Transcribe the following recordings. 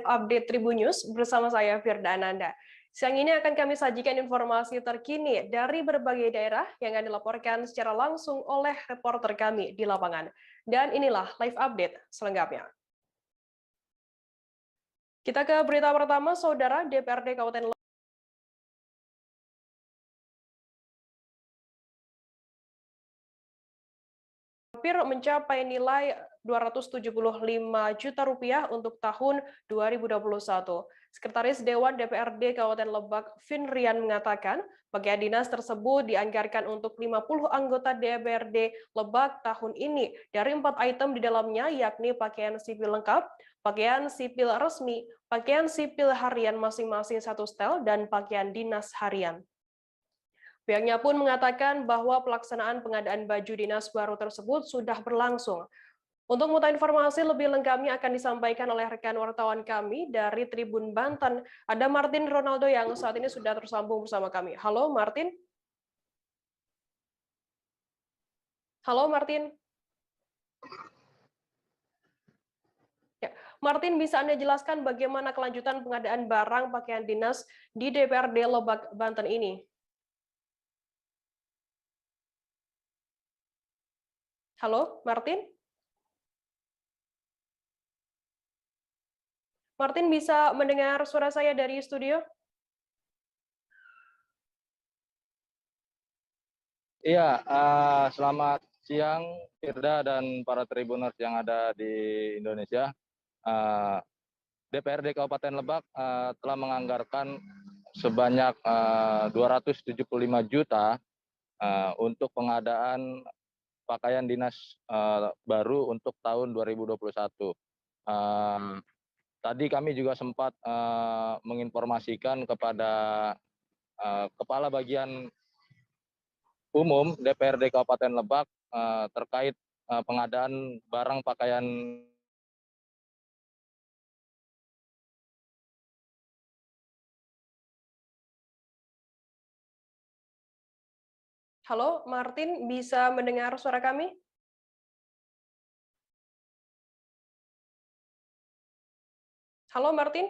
Update Tribun News bersama saya Firda Ananda. Siang ini akan kami sajikan informasi terkini dari berbagai daerah yang akan dilaporkan secara langsung oleh reporter kami di lapangan. Dan inilah live update selengkapnya. Kita ke berita pertama, Saudara. DPRD Kabupaten hampir mencapai nilai 275 juta rupiah untuk tahun 2021. Sekretaris Dewan DPRD Kabupaten Lebak, Finrian, mengatakan bagian dinas tersebut dianggarkan untuk 50 anggota DPRD Lebak tahun ini dari 4 item di dalamnya, yakni pakaian sipil lengkap, pakaian sipil resmi, pakaian sipil harian masing-masing satu setel, dan pakaian dinas harian. Pihaknya pun mengatakan bahwa pelaksanaan pengadaan baju dinas baru tersebut sudah berlangsung. Untuk mengetahui informasi lebih lengkapnya akan disampaikan oleh rekan wartawan kami dari Tribun Banten. Ada Martin Ronaldo yang saat ini sudah tersambung bersama kami. Halo Martin. Halo Martin. Ya, Martin, bisa Anda jelaskan bagaimana kelanjutan pengadaan barang pakaian dinas di DPRD Lebak, Banten ini? Halo, Martin? Martin, bisa mendengar suara saya dari studio? Iya, selamat siang Firda dan para tribuners yang ada di Indonesia. DPRD Kabupaten Lebak telah menganggarkan sebanyak 275 juta untuk pengadaan pakaian dinas baru untuk tahun 2021. Tadi kami juga sempat menginformasikan kepada Kepala Bagian Umum DPRD Kabupaten Lebak terkait pengadaan barang pakaian. Halo, Martin, bisa mendengar suara kami? Halo, Martin?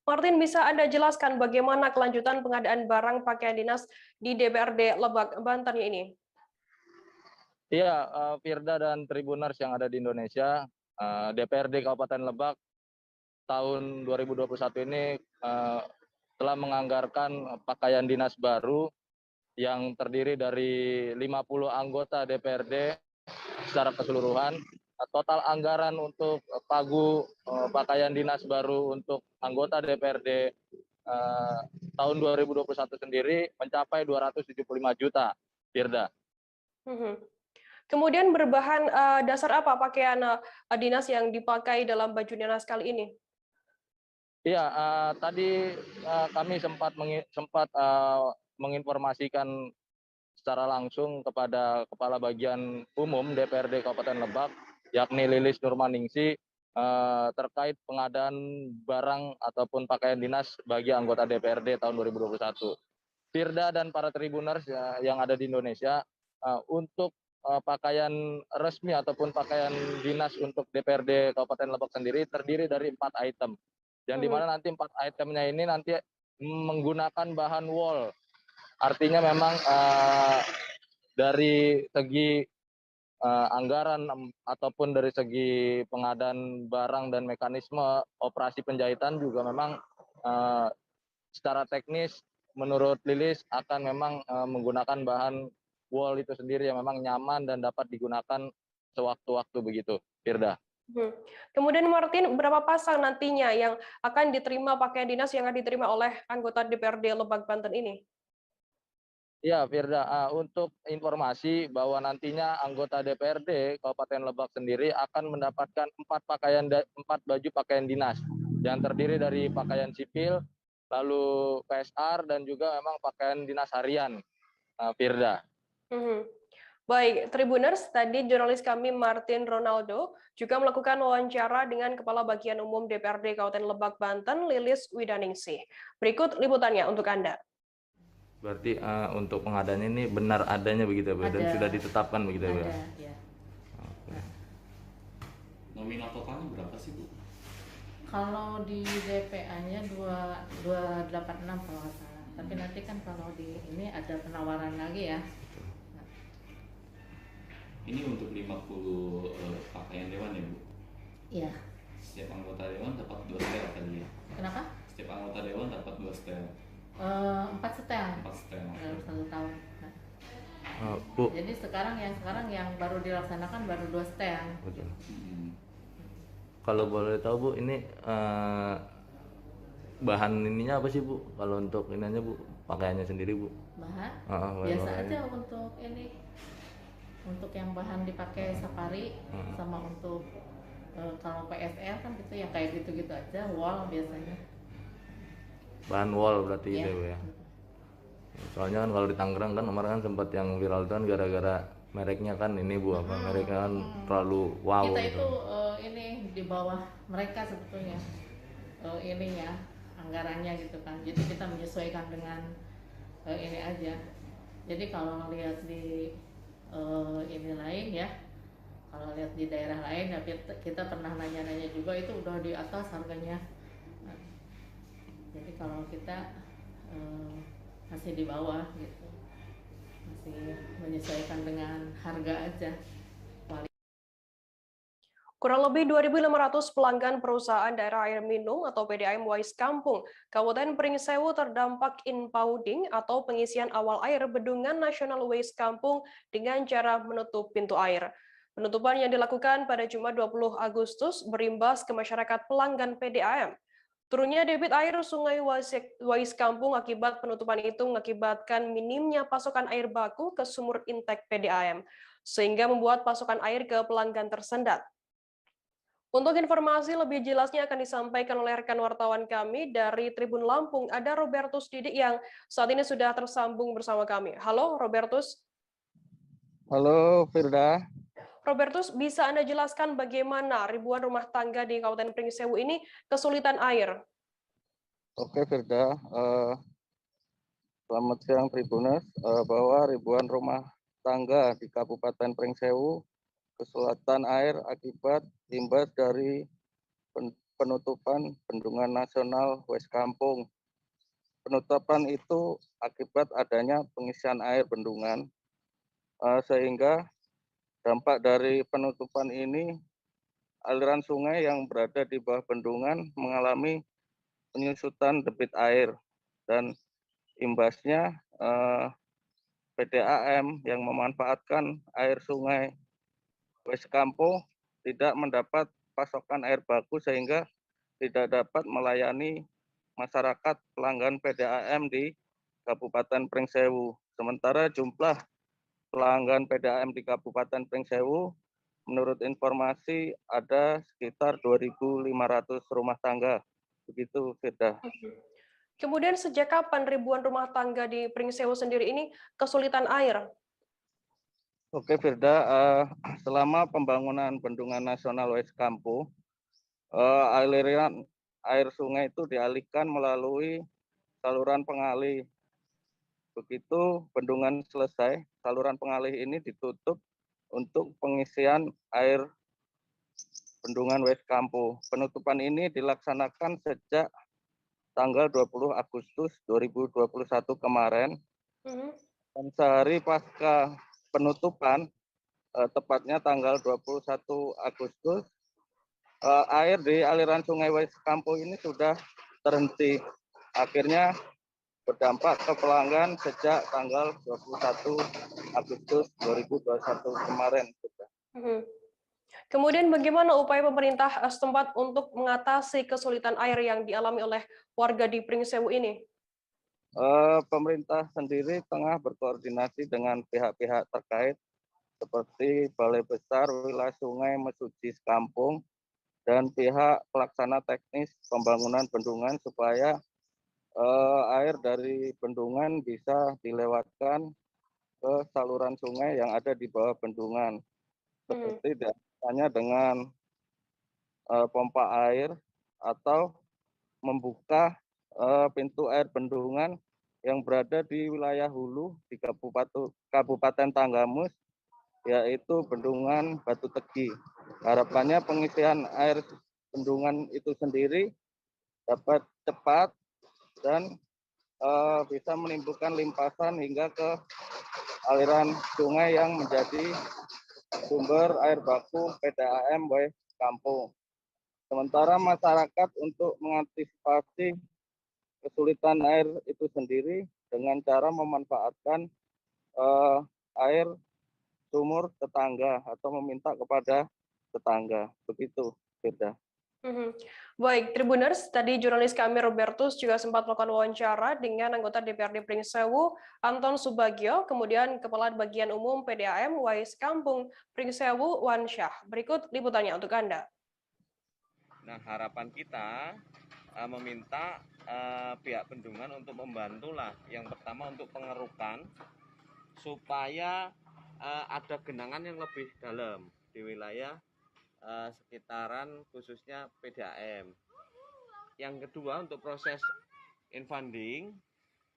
Martin, bisa Anda jelaskan bagaimana kelanjutan pengadaan barang pakaian dinas di DPRD Lebak, Banten ini? Iya, Firda dan Tribuners yang ada di Indonesia, DPRD Kabupaten Lebak tahun 2021 ini telah menganggarkan pakaian dinas baru yang terdiri dari 50 anggota DPRD secara keseluruhan. Total anggaran untuk pagu pakaian dinas baru untuk anggota DPRD tahun 2021 sendiri mencapai 275 juta, Firda. Kemudian berbahan dasar apa pakaian dinas yang dipakai dalam baju dinas kali ini? Iya, tadi kami sempat menginformasikan secara langsung kepada Kepala Bagian Umum DPRD Kabupaten Lebak, yakni Lilis Nurmaningsi, terkait pengadaan barang ataupun pakaian dinas bagi anggota DPRD tahun 2021. Firda dan para tribuners yang ada di Indonesia, untuk pakaian resmi ataupun pakaian dinas untuk DPRD Kabupaten Lebak sendiri terdiri dari 4 item. Yang dimana nanti 4 itemnya ini nanti menggunakan bahan wol. Artinya memang dari segi anggaran ataupun dari segi pengadaan barang dan mekanisme operasi penjahitan juga memang secara teknis menurut Lilis akan memang menggunakan bahan wol itu sendiri yang memang nyaman dan dapat digunakan sewaktu-waktu begitu, Firda. Kemudian Martin, berapa pasang nantinya yang akan diterima pakaian dinas yang akan diterima oleh anggota DPRD Lebak Banten ini? Ya, Firda, untuk informasi bahwa nantinya anggota DPRD Kabupaten Lebak sendiri akan mendapatkan 4 baju pakaian dinas yang terdiri dari pakaian sipil, lalu PSR dan juga memang pakaian dinas harian, Firda. Baik, Tribuners, tadi jurnalis kami Martin Ronaldo juga melakukan wawancara dengan Kepala Bagian Umum DPRD Kabupaten Lebak Banten, Lilis Widaningsih. Berikut liputannya untuk Anda. Berarti untuk pengadaan ini benar adanya begitu ya, Bu? Dan sudah ditetapkan begitu ya, Bu? Ada, ya. Nominal totalnya berapa sih, Bu? Kalau di DPA-nya 286 kalau nggak salah. Tapi nanti kan kalau di ini ada penawaran lagi ya. Ini untuk 50 pakaian dewan ya, Bu? Iya. Setiap anggota dewan dapat 2 setel tadi ya? Kenapa? Setiap anggota dewan dapat 2 setel. 4 setel. 4 setel. Dalam 1 tahun. Bu. Jadi sekarang yang baru dilaksanakan baru 2 setel. Betul. Kalau boleh tahu, Bu, ini bahan ininya apa sih, Bu? Kalau untuk ininya, Bu, pakaiannya sendiri, Bu? Bahan? Bahan Biasa pakaiannya aja untuk ini. Untuk yang bahan dipakai safari sama untuk kalau PSL kan gitu ya kayak gitu-gitu aja, wall biasanya. Bahan wall berarti Iya. itu ya. Soalnya kan kalau di Tangerang kan kemarin kan sempat yang viral itu kan gara-gara mereknya kan ini, Bu, apa mereknya kan terlalu wow Kita gitu. itu ini di bawah mereka sebetulnya ininya anggarannya gitu kan. Jadi kita menyesuaikan dengan ini aja. Jadi kalau lihat di ini lain ya, kalau lihat di daerah lain ya kita pernah nanya-nanya juga itu udah di atas harganya. Jadi kalau kita masih di bawah gitu, masih menyesuaikan dengan harga aja. Kurang lebih 2.500 pelanggan perusahaan daerah air minum atau PDAM Wais Kampung, Kabupaten Pringsewu terdampak impounding atau pengisian awal air bendungan nasional Wais Kampung dengan cara menutup pintu air. Penutupan yang dilakukan pada Jumat 20 Agustus berimbas ke masyarakat pelanggan PDAM. Turunnya debit air Sungai Wais Kampung akibat penutupan itu mengakibatkan minimnya pasokan air baku ke sumur intek PDAM, sehingga membuat pasokan air ke pelanggan tersendat. Untuk informasi lebih jelasnya akan disampaikan oleh rekan wartawan kami dari Tribun Lampung, ada Robertus Didik yang saat ini sudah tersambung bersama kami. Halo Robertus. Halo Firda. Robertus, bisa Anda jelaskan bagaimana ribuan rumah tangga di Kabupaten Pringsewu ini kesulitan air? Oke Firda, selamat siang Tribuners, bahwa ribuan rumah tangga di Kabupaten Pringsewu kesulitan air akibat imbas dari penutupan Bendungan Nasional Wais Kampung. Penutupan itu akibat adanya pengisian air bendungan, sehingga dampak dari penutupan ini aliran sungai yang berada di bawah bendungan mengalami penyusutan debit air dan imbasnya PDAM yang memanfaatkan air sungai Wais Kampung tidak mendapat pasokan air baku sehingga tidak dapat melayani masyarakat pelanggan PDAM di Kabupaten Pringsewu. Sementara jumlah pelanggan PDAM di Kabupaten Pringsewu menurut informasi ada sekitar 2.500 rumah tangga. Begitu, Firda. Kemudian sejak kapan ribuan rumah tangga di Pringsewu sendiri ini kesulitan air? Oke, Firda, selama pembangunan Bendungan Nasional Wais Kampung, aliran air sungai itu dialihkan melalui saluran pengalih. Begitu bendungan selesai, saluran pengalih ini ditutup untuk pengisian air bendungan Weskampo. Penutupan ini dilaksanakan sejak tanggal 20 Agustus 2021 kemarin. Dan sehari pasca penutupan, tepatnya tanggal 21 Agustus, air di aliran Sungai Weskampo ini sudah terhenti. Akhirnya berdampak ke pelanggan sejak tanggal 21 Agustus 2021 kemarin. Kemudian bagaimana upaya pemerintah setempat untuk mengatasi kesulitan air yang dialami oleh warga di Pringsewu ini? Pemerintah sendiri tengah berkoordinasi dengan pihak-pihak terkait seperti Balai Besar Wilayah Sungai Mesuji Sekampung dan pihak pelaksana teknis pembangunan bendungan supaya air dari bendungan bisa dilewatkan ke saluran sungai yang ada di bawah bendungan. Seperti hanya dengan pompa air atau membuka pintu air bendungan yang berada di wilayah hulu di Kabupaten Tanggamus, yaitu Bendungan Batu Tegi. Harapannya pengisian air bendungan itu sendiri dapat cepat dan bisa menimbulkan limpasan hingga ke aliran sungai yang menjadi sumber air baku PDAM Weskampo. Sementara masyarakat untuk mengantisipasi kesulitan air itu sendiri dengan cara memanfaatkan air sumur tetangga atau meminta kepada tetangga. Begitu, Firda. Baik, Tribuners, tadi jurnalis kami Robertus juga sempat melakukan wawancara dengan anggota DPRD Pringsewu, Anton Subagio, kemudian Kepala Bagian Umum PDAM Weskampo Pringsewu, Wansyah. Berikut liputannya untuk Anda. Nah, harapan kita meminta pihak bendungan untuk membantulah. Yang pertama untuk pengerukan supaya ada genangan yang lebih dalam di wilayah sekitaran khususnya PDAM. Yang kedua untuk proses infunding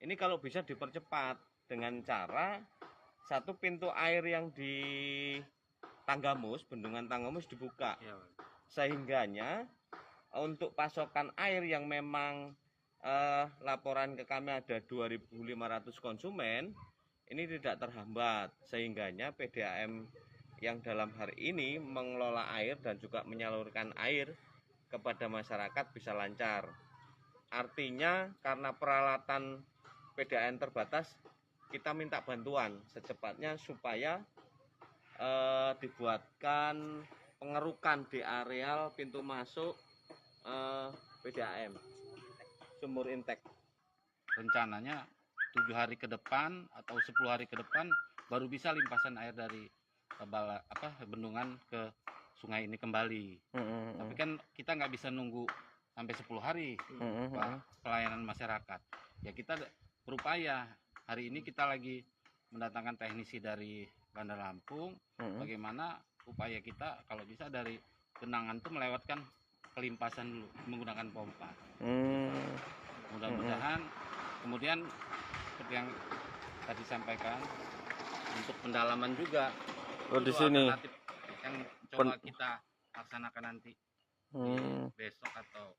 ini kalau bisa dipercepat dengan cara satu pintu air yang di Tanggamus, bendungan Tanggamus dibuka. Sehingganya untuk pasokan air yang memang laporan ke kami ada 2.500 konsumen ini tidak terhambat, sehingganya PDAM yang dalam hari ini mengelola air dan juga menyalurkan air kepada masyarakat bisa lancar. Artinya karena peralatan PDAM terbatas, kita minta bantuan secepatnya supaya dibuatkan pengerukan di areal pintu masuk PDAM sumur intek. Rencananya 7 hari ke depan atau 10 hari ke depan baru bisa limpasan air dari bendungan ke sungai ini kembali. Tapi kan kita nggak bisa nunggu sampai 10 hari pelayanan masyarakat. Ya kita berupaya. Hari ini kita lagi mendatangkan teknisi dari Bandar Lampung. Bagaimana upaya kita kalau bisa dari genangan itu melewatkan kelimpasan dulu menggunakan pompa. Mudah-mudahan kemudian seperti yang tadi sampaikan untuk pendalaman juga. Di sini yang coba kita laksanakan nanti besok atau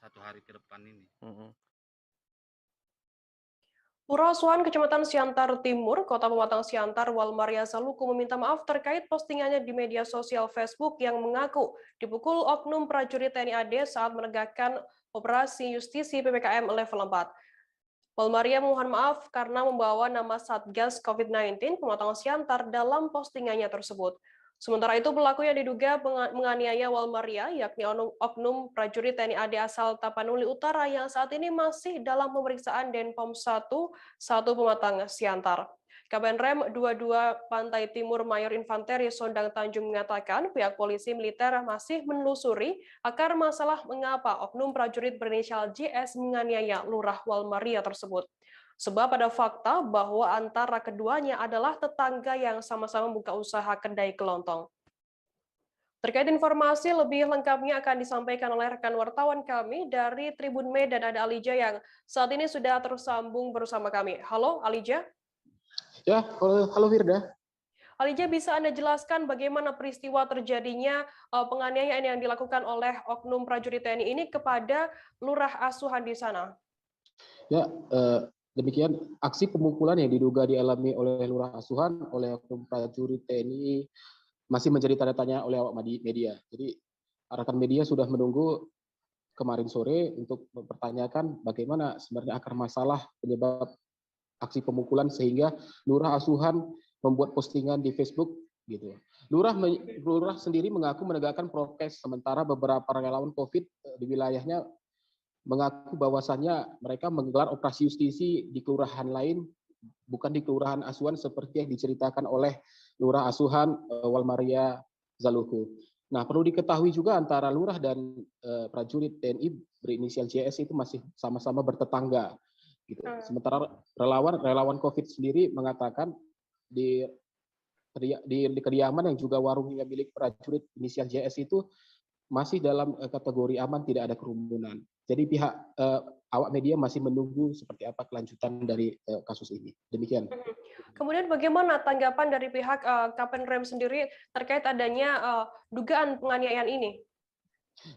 satu hari ke depan ini. Pura Suan, Kecamatan Siantar Timur, Kota Pematang Siantar, Walmaria Saluku meminta maaf terkait postingannya di media sosial Facebook yang mengaku dipukul oknum prajurit TNI AD saat menegakkan operasi justisi PPKM level 4. Walmaria mohon maaf karena membawa nama Satgas COVID-19 Pematang Siantar dalam postingannya tersebut. Sementara itu pelaku yang diduga menganiaya Walmaria yakni oknum prajurit TNI AD asal Tapanuli Utara yang saat ini masih dalam pemeriksaan Denpom 1 Pematang Siantar. Kaben Rem 22 Pantai Timur Mayor Infanteri Sondang Tanjung mengatakan pihak polisi militer masih menelusuri akar masalah mengapa oknum prajurit berinisial JS menganiaya Lurah Walmaria tersebut. Sebab ada fakta bahwa antara keduanya adalah tetangga yang sama-sama buka usaha kedai kelontong. Terkait informasi lebih lengkapnya akan disampaikan oleh rekan wartawan kami dari Tribun Medan, ada Alija yang saat ini sudah tersambung bersama kami. Halo Alija. Ya, halo Firda. Alija, bisa Anda jelaskan bagaimana peristiwa terjadinya penganiayaan yang dilakukan oleh oknum prajurit TNI ini kepada lurah asuhan di sana? Ya, demikian aksi pemukulan yang diduga dialami oleh lurah asuhan oleh oknum prajurit TNI masih menjadi tanda tanya oleh awak media. Jadi rekan media sudah menunggu kemarin sore untuk mempertanyakan bagaimana sebenarnya akar masalah penyebab aksi pemukulan sehingga lurah asuhan membuat postingan di Facebook gitu. Lurah sendiri mengaku menegakkan prokes, sementara beberapa relawan COVID di wilayahnya mengaku bahwasannya mereka menggelar operasi justisi di kelurahan lain, bukan di kelurahan asuhan seperti yang diceritakan oleh lurah asuhan Walmaria Zaluku. Nah, perlu diketahui juga antara lurah dan prajurit TNI berinisial JS itu masih sama-sama bertetangga. Gitu. Sementara relawan COVID sendiri mengatakan di kediaman yang juga warungnya milik prajurit inisial JS itu masih dalam kategori aman, tidak ada kerumunan. Jadi pihak awak media masih menunggu seperti apa kelanjutan dari kasus ini. Demikian. Kemudian bagaimana tanggapan dari pihak Kapenrem sendiri terkait adanya dugaan penganiayaan ini?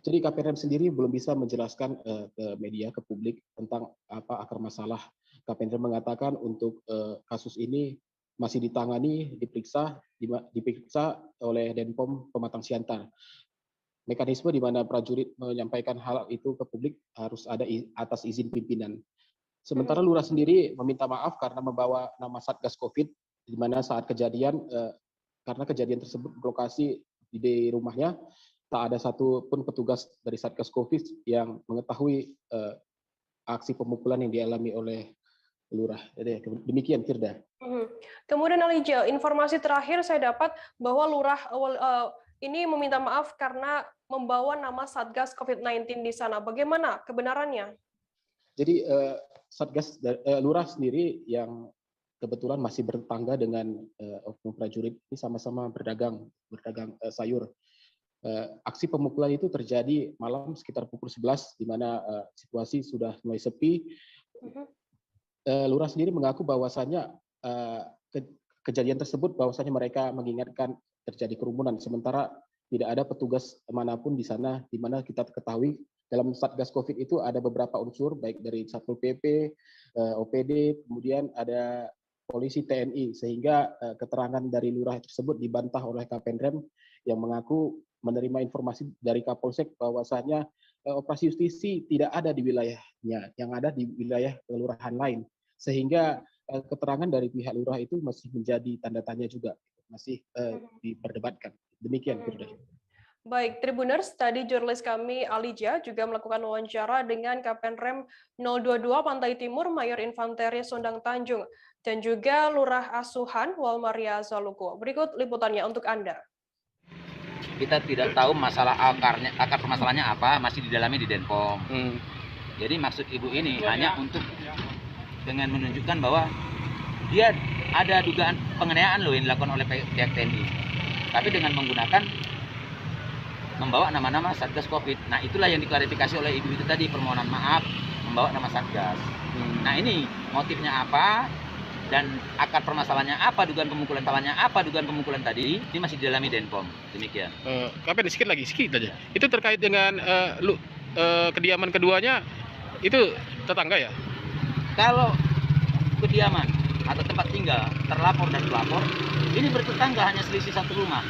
Jadi Kapenrem sendiri belum bisa menjelaskan ke media, ke publik tentang apa akar masalah. Kapenrem mengatakan untuk kasus ini masih ditangani, diperiksa oleh Denpom Pematang Siantar. Mekanisme di mana prajurit menyampaikan hal itu ke publik harus ada atas izin pimpinan. Sementara lurah sendiri meminta maaf karena membawa nama Satgas COVID, di mana saat kejadian, karena kejadian tersebut lokasi di rumahnya, tak ada satupun petugas dari Satgas COVID yang mengetahui aksi pemukulan yang dialami oleh lurah. Jadi, demikian, Firda. Kemudian Alija, informasi terakhir saya dapat bahwa lurah ini meminta maaf karena membawa nama Satgas COVID-19 di sana. Bagaimana kebenarannya? Jadi lurah sendiri yang kebetulan masih bertetangga dengan oknum prajurit ini sama-sama berdagang sayur. Aksi pemukulan itu terjadi malam sekitar pukul 11 di mana situasi sudah mulai sepi. Lurah sendiri mengaku bahwasannya kejadian tersebut bahwasannya mereka mengingatkan terjadi kerumunan, sementara tidak ada petugas manapun di sana, di mana kita ketahui dalam Satgas COVID itu ada beberapa unsur, baik dari Satpol PP, OPD, kemudian ada polisi TNI, sehingga keterangan dari lurah tersebut dibantah oleh Kapenrem yang mengaku menerima informasi dari Kapolsek bahwasanya operasi justisi tidak ada di wilayahnya, yang ada di wilayah kelurahan lain, sehingga keterangan dari pihak lurah itu masih menjadi tanda tanya juga, masih diperdebatkan. Demikian, Firda. Baik, Tribuners, tadi jurnalis kami Alija juga melakukan wawancara dengan Kapenrem 022 Pantai Timur Mayor Infanteri Sondang Tanjung dan juga Lurah Asuhan Walmaria Zaluku. Berikut liputannya untuk Anda. Kita tidak tahu akar permasalahannya apa, masih didalami di Denpom. Jadi maksud ibu ini hanya untuk dengan menunjukkan bahwa dia ada dugaan penganiayaan loh yang dilakukan oleh pihak TNI. Tapi dengan menggunakan membawa nama-nama Satgas COVID. Nah, itulah yang diklarifikasi oleh ibu itu tadi, permohonan maaf membawa nama Satgas. Nah, ini motifnya apa dan akar permasalahannya apa, dugaan pemukulan tawannya apa, dugaan pemukulan tadi, ini masih didalami Denpom. Demikian. Kapan sedikit aja. Itu terkait dengan kediaman keduanya itu tetangga ya? Kalau kediaman atau tempat tinggal terlapor dan pelapor ini bertetangga, hanya selisih satu rumah.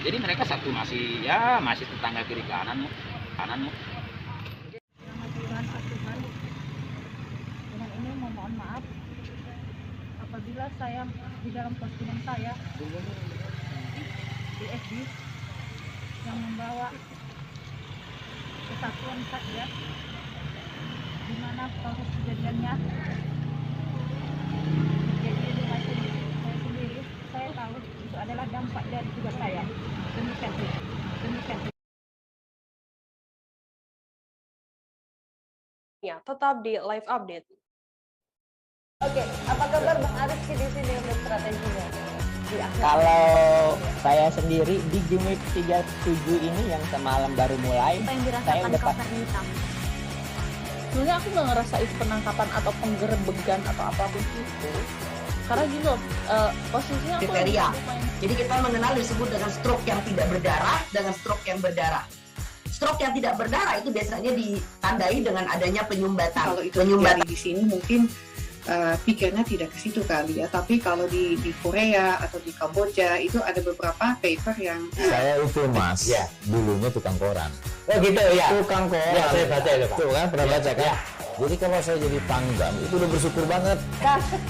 Jadi mereka masih tetangga kiri kanan. Dengan ini mohon maaf apabila saya di dalam postingan saya di FB yang membawa kesatuan Satgas, di mana proses kejadiannya jadi rumah saya sendiri, saya tahu itu adalah dampak dari tugas saya. Demikian. Ya, tetap di live update. Oke, apa kabar Bang Ariski di sini untuk strateginya? Kalau saya sendiri di Game Week 37 ini yang semalam baru mulai, saya udah hitam. Sebenarnya aku nggak ngerasa itu penangkapan atau penggerebegan atau apapun itu. Karena gini loh, posisinya aku kriteria. lagi main. Jadi kita mengenal disebut dengan stroke yang tidak berdarah dengan stroke yang berdarah. Stroke yang tidak berdarah itu biasanya ditandai dengan adanya penyumbatan. Kalau itu terjadi di sini mungkin pikirnya tidak ke situ kali ya. Tapi kalau di Korea atau di Kamboja itu ada beberapa paper yang saya itu mas, ya dulunya tukang koran. Oh gitu ya. Tukang koran. Ya, saya baca itu Pak. Tuh kan pernah baca kan? Ya. Jadi kalau saya jadi tanggam itu udah bersyukur banget.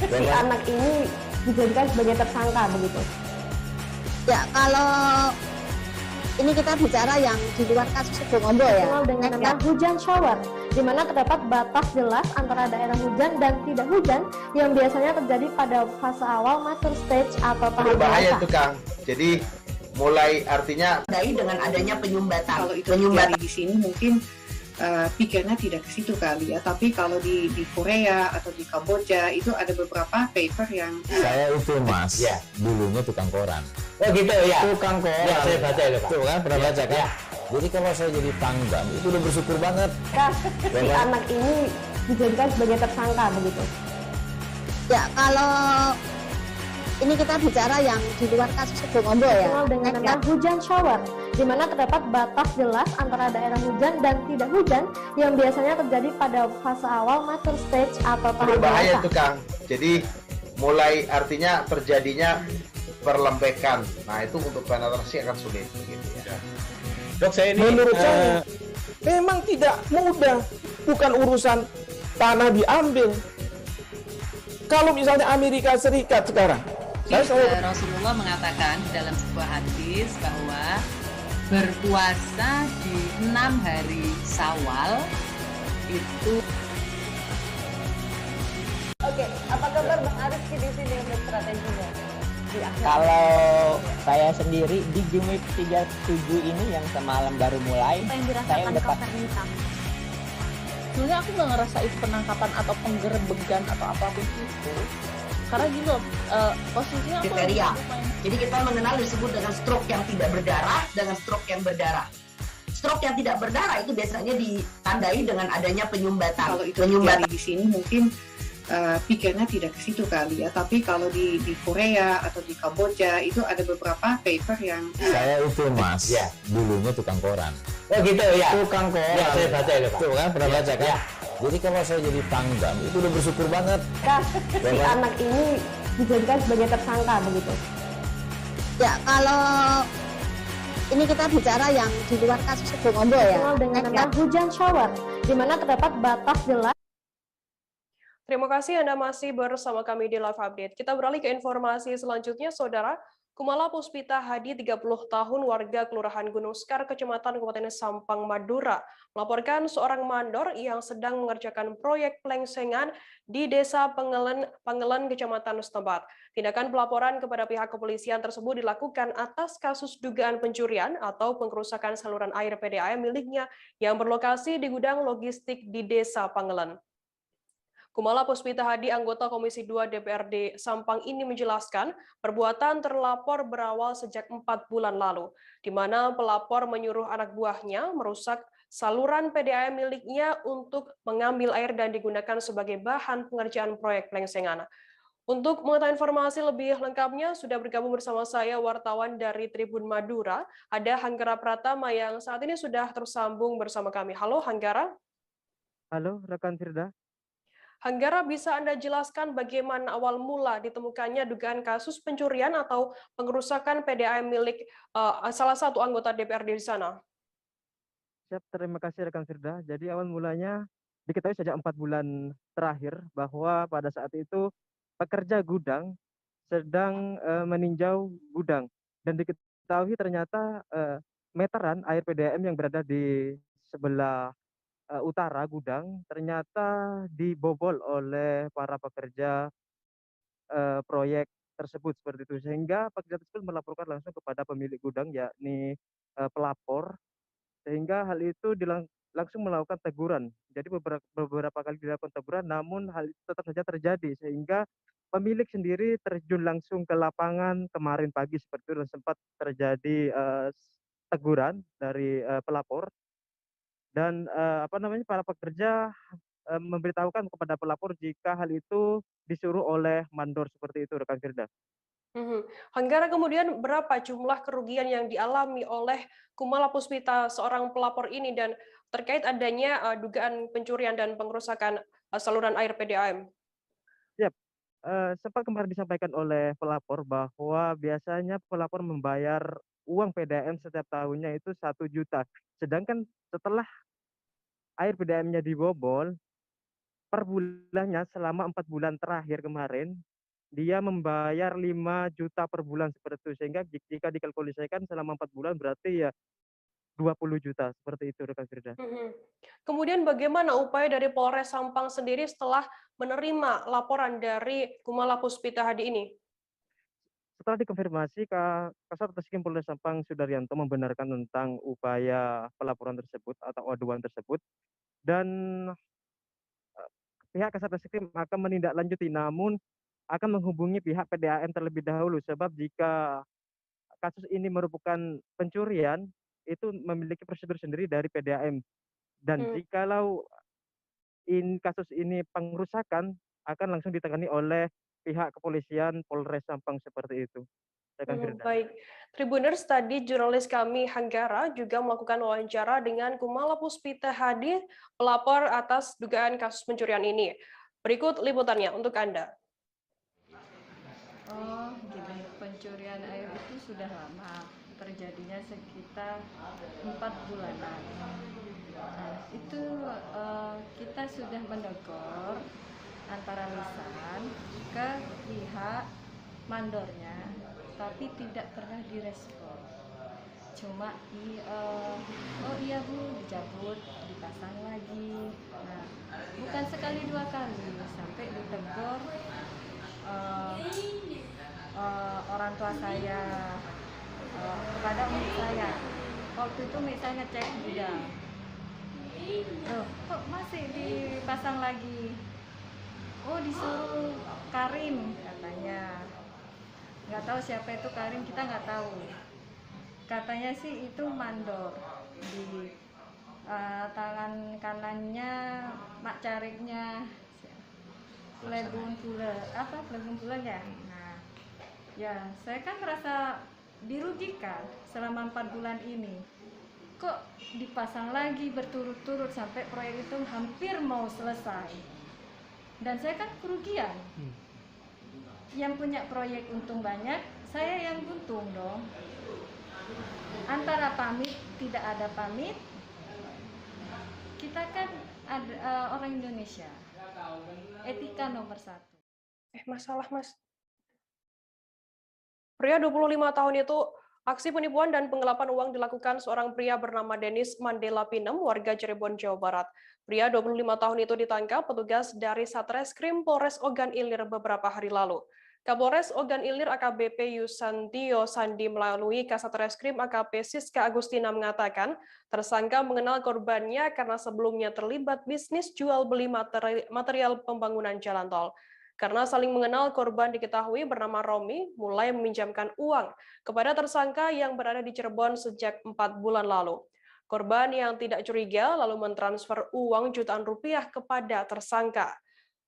Si anak ini dijadikan sebagai tersangka begitu. Ya, kalau ini kita bicara yang di luar kasus Bongombo ya. Dikenal dengan nama hujan shower, di mana terdapat batas jelas antara daerah hujan dan tidak hujan yang biasanya terjadi pada fase awal mature stage atau tahap berbahaya dewasa. itu Kang. Jadi mulai artinya Tandai dengan adanya penyumbatan. kalau itu terjadi di sini mungkin pikirnya tidak ke situ kali ya. Tapi kalau di Korea atau di Kamboja itu ada beberapa paper yang Saya itu mas, Ya. dulunya tukang koran. Oh gitu ya. Tukang koran. Ya, saya baca itu Pak. Tuh kan pernah baca kan? Ya. Jadi kalau saya jadi tanggam itu udah bersyukur banget. Si anak ini dijadikan sebagai tersangka begitu. Ya, kalau ini kita bicara yang di luar kasus Bongombo ya. Dikenal dengan nama hujan shower, di mana terdapat batas jelas antara daerah hujan dan tidak hujan yang biasanya terjadi pada fase awal mature stage atau tahap berbahaya dewasa. itu Kang. Jadi mulai artinya terjadinya perlembekan. Nah itu untuk penetrasi akan sulit gitu ya. Dok, saya ini Menurut saya memang tidak mudah, bukan urusan tanah diambil. Kalau misalnya Amerika Serikat sekarang, Rasulullah mengatakan dalam sebuah hadis bahwa berpuasa di 6 hari Syawal itu. Oke, apa kabar Bang Ariski di sini untuk strateginya? Kalau saya sendiri di Game Week 37 ini yang semalam baru mulai, Apa yang saya dirasakan udah pas. Kak Fernita? Sebenarnya aku nggak ngerasa itu penangkapan atau penggerebegan atau apapun itu. Karena gini loh, posisinya aku lagi Kriteria. main. Jadi kita mengenal disebut dengan stroke yang tidak berdarah dengan stroke yang berdarah. Stroke yang tidak berdarah itu biasanya ditandai dengan adanya penyumbatan. kalau itu terjadi di sini mungkin pikirnya tidak ke situ kali ya. Tapi kalau di Korea atau di Kamboja itu ada beberapa paper yang Saya itu mas, Ya. dulunya tukang koran. Oh gitu ya. Tukang koran. Ya, saya baca itu Pak. Tuh kan pernah Ya. baca kan? Ya. Jadi kalau saya jadi tanggam itu udah bersyukur banget. Si anak ini dijadikan sebagai tersangka begitu. Ya, kalau ini kita bicara yang di luar kasus Bongombo ya. Dikenal dengan nama hujan shower, di mana terdapat batas jelas. Terima kasih Anda masih bersama kami di Live Update. Kita beralih ke informasi selanjutnya, Saudara. Kumala Puspita Hadi, 30 tahun, warga Kelurahan Gunung Sekar, Kecamatan Kabupaten Sampang, Madura, melaporkan seorang mandor yang sedang mengerjakan proyek pelengsengan di Desa Pangelen, Kecamatan setempat. Tindakan pelaporan kepada pihak kepolisian tersebut dilakukan atas kasus dugaan pencurian atau pengkerusakan saluran air PDAM miliknya yang berlokasi di gudang logistik di Desa Pangelen. Kumala Puspita Hadi, anggota Komisi 2 DPRD Sampang ini menjelaskan perbuatan terlapor berawal sejak 4 bulan lalu, di mana pelapor menyuruh anak buahnya merusak saluran PDAM miliknya untuk mengambil air dan digunakan sebagai bahan pengerjaan proyek pelengsengan. Untuk mengetahui informasi lebih lengkapnya, sudah bergabung bersama saya wartawan dari Tribun Madura, ada Hanggara Pratama yang saat ini sudah tersambung bersama kami. Halo Hanggara. Halo rekan Firda. Hanggara, bisa Anda jelaskan bagaimana awal mula ditemukannya dugaan kasus pencurian atau pengerusakan PDAM milik salah satu anggota DPRD di sana? Siap, terima kasih rekan Firda. Jadi awal mulanya diketahui sejak 4 bulan terakhir bahwa pada saat itu pekerja gudang sedang meninjau gudang dan diketahui ternyata meteran air PDAM yang berada di sebelah utara gudang ternyata dibobol oleh para pekerja proyek tersebut seperti itu, sehingga pekerja tersebut melaporkan langsung kepada pemilik gudang yakni pelapor, sehingga hal itu langsung melakukan teguran. Jadi beberapa kali dilakukan teguran, namun hal itu tetap saja terjadi sehingga pemilik sendiri terjun langsung ke lapangan kemarin pagi seperti itu dan sempat terjadi teguran dari pelapor. Dan para pekerja memberitahukan kepada pelapor jika hal itu disuruh oleh mandor seperti itu, rekan Firda. Hanggara, kemudian berapa jumlah kerugian yang dialami oleh Kumala Puspita seorang pelapor ini dan terkait adanya dugaan pencurian dan pengerusakan saluran air PDAM? Yap, sempat kemarin disampaikan oleh pelapor bahwa biasanya pelapor membayar uang PDAM setiap tahunnya itu 1 juta. Sedangkan setelah air PDAM-nya dibobol, per bulannya selama 4 bulan terakhir kemarin, dia membayar 5 juta per bulan seperti itu. Sehingga jika dikalkulasikan selama 4 bulan berarti ya 20 juta, seperti itu, rekan Firda. Kemudian bagaimana upaya dari Polres Sampang sendiri setelah menerima laporan dari Kumala Puspita Hadi ini? Setelah dikonfirmasi, Kasat Reskrim Polres Sampang Sudaryanto membenarkan tentang upaya pelaporan tersebut atau aduan tersebut, dan pihak Kasat Reskrim akan menindaklanjuti, namun akan menghubungi pihak PDAM terlebih dahulu, sebab jika kasus ini merupakan pencurian, itu memiliki prosedur sendiri dari PDAM. Dan jikalau kasus ini pengerusakan, akan langsung ditangani oleh pihak kepolisian Polres Sampang seperti itu. Baik, Tribuners, tadi jurnalis kami Hanggara juga melakukan wawancara dengan Kumala Puspita Hadi, pelapor atas dugaan kasus pencurian ini. Berikut liputannya untuk Anda. Oh, gini, pencurian air itu sudah lama, terjadinya sekitar 4 bulanan. Nah, itu kita sudah menegur antara lisan ke pihak mandornya, tapi tidak pernah direspon. Cuma oh iya Bu, dicabut, dipasang lagi. Nah, bukan sekali 2 kali, sampai ditegur orang tua saya kepada umi saya. Waktu itu misalnya cek gudang, loh kok masih dipasang lagi? Oh, disuruh Karim katanya. Nggak tahu siapa itu Karim, kita nggak tahu. Katanya sih itu mandor. Di tangan kanannya mak cariknya Plegun Pula ya. Nah, ya saya kan merasa dirugikan selama 4 bulan ini. Kok dipasang lagi berturut-turut sampai proyek itu hampir mau selesai. Dan saya kan kerugian. Yang punya proyek untung banyak, saya yang buntung dong. Antara pamit, tidak ada pamit. Kita kan ada orang Indonesia. Etika nomor 1. Masalah, Mas. Pria 25 tahun itu, aksi penipuan dan penggelapan uang dilakukan seorang pria bernama Dennis Mandela Pinem, warga Cirebon, Jawa Barat. Pria 25 tahun itu ditangkap petugas dari Satreskrim Polres Ogan Ilir beberapa hari lalu. Kapolres Ogan Ilir AKBP Yusantio Sandi melalui Kasat Reskrim AKP Siska Agustina mengatakan, tersangka mengenal korbannya karena sebelumnya terlibat bisnis jual beli material pembangunan jalan tol. Karena saling mengenal, korban diketahui bernama Romi mulai meminjamkan uang kepada tersangka yang berada di Cirebon sejak 4 bulan lalu. Korban yang tidak curiga lalu mentransfer uang jutaan rupiah kepada tersangka.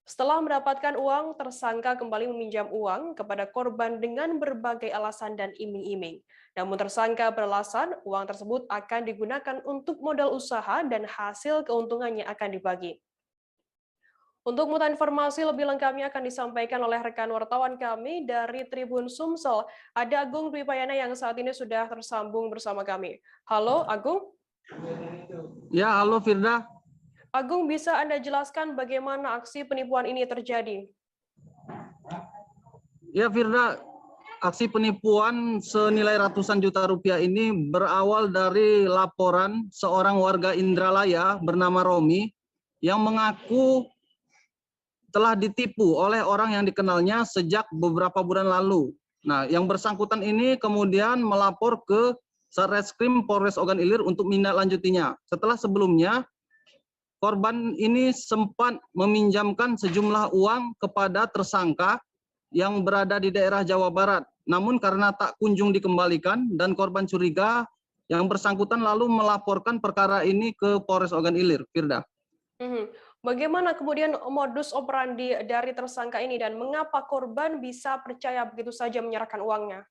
Setelah mendapatkan uang, tersangka kembali meminjam uang kepada korban dengan berbagai alasan dan iming-iming. Namun tersangka beralasan uang tersebut akan digunakan untuk modal usaha dan hasil keuntungannya akan dibagi. Untuk mengetahui informasi lebih lengkapnya akan disampaikan oleh rekan wartawan kami dari Tribun Sumsel. Ada Agung Dwi Payana yang saat ini sudah tersambung bersama kami. Halo Agung. Ya, halo Firda. Agung, bisa Anda jelaskan bagaimana aksi penipuan ini terjadi? Ya Firda, aksi penipuan senilai ratusan juta rupiah ini berawal dari laporan seorang warga Indralaya bernama Romi yang mengaku telah ditipu oleh orang yang dikenalnya sejak beberapa bulan lalu. Nah, yang bersangkutan ini kemudian melapor ke Satreskrim Polres Ogan Ilir untuk menindaklanjutinya. Setelah sebelumnya korban ini sempat meminjamkan sejumlah uang kepada tersangka yang berada di daerah Jawa Barat. Namun karena tak kunjung dikembalikan dan korban curiga, yang bersangkutan lalu melaporkan perkara ini ke Polres Ogan Ilir. Firda. Bagaimana kemudian modus operandi dari tersangka ini dan mengapa korban bisa percaya begitu saja menyerahkan uangnya?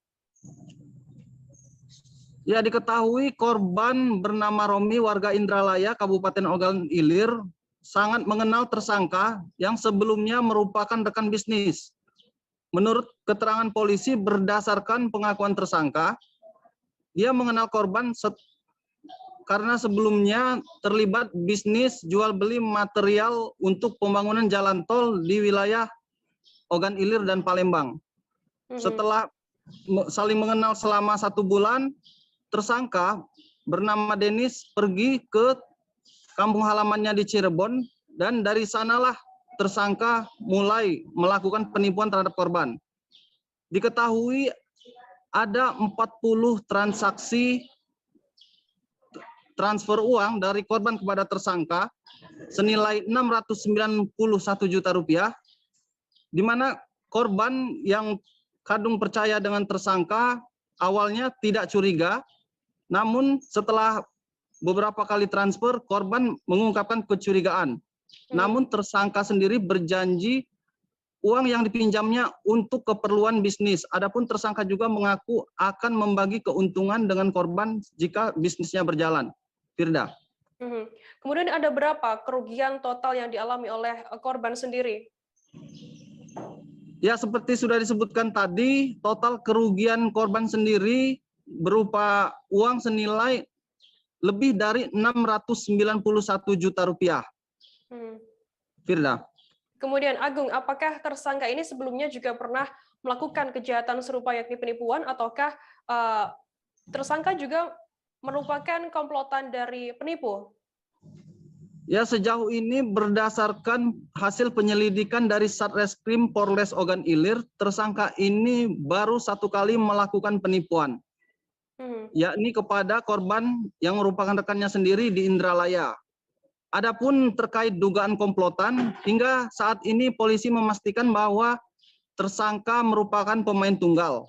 Ya, diketahui korban bernama Romi, warga Indralaya, Kabupaten Ogan Ilir, sangat mengenal tersangka yang sebelumnya merupakan rekan bisnis. Menurut keterangan polisi berdasarkan pengakuan tersangka, dia mengenal korban karena sebelumnya terlibat bisnis jual beli material untuk pembangunan jalan tol di wilayah Ogan Ilir dan Palembang. Setelah saling mengenal selama 1 bulan, tersangka bernama Denis pergi ke kampung halamannya di Cirebon dan dari sanalah tersangka mulai melakukan penipuan terhadap korban. Diketahui ada 40 transaksi transfer uang dari korban kepada tersangka senilai 691 juta rupiah, di mana korban yang kadung percaya dengan tersangka awalnya tidak curiga, namun setelah beberapa kali transfer, korban mengungkapkan kecurigaan. Namun tersangka sendiri berjanji uang yang dipinjamnya untuk keperluan bisnis. Adapun tersangka juga mengaku akan membagi keuntungan dengan korban jika bisnisnya berjalan. Firda. Kemudian ada berapa kerugian total yang dialami oleh korban sendiri? Ya, seperti sudah disebutkan tadi, total kerugian korban sendiri berupa uang senilai lebih dari 691 juta rupiah. Firda. Kemudian Agung, apakah tersangka ini sebelumnya juga pernah melakukan kejahatan serupa yakni penipuan, ataukah tersangka juga merupakan komplotan dari penipu? Ya, sejauh ini berdasarkan hasil penyelidikan dari Satreskrim Polres Ogan Ilir, tersangka ini baru 1 kali melakukan penipuan, yakni kepada korban yang merupakan rekannya sendiri di Indralaya. Adapun terkait dugaan komplotan, hingga saat ini polisi memastikan bahwa tersangka merupakan pemain tunggal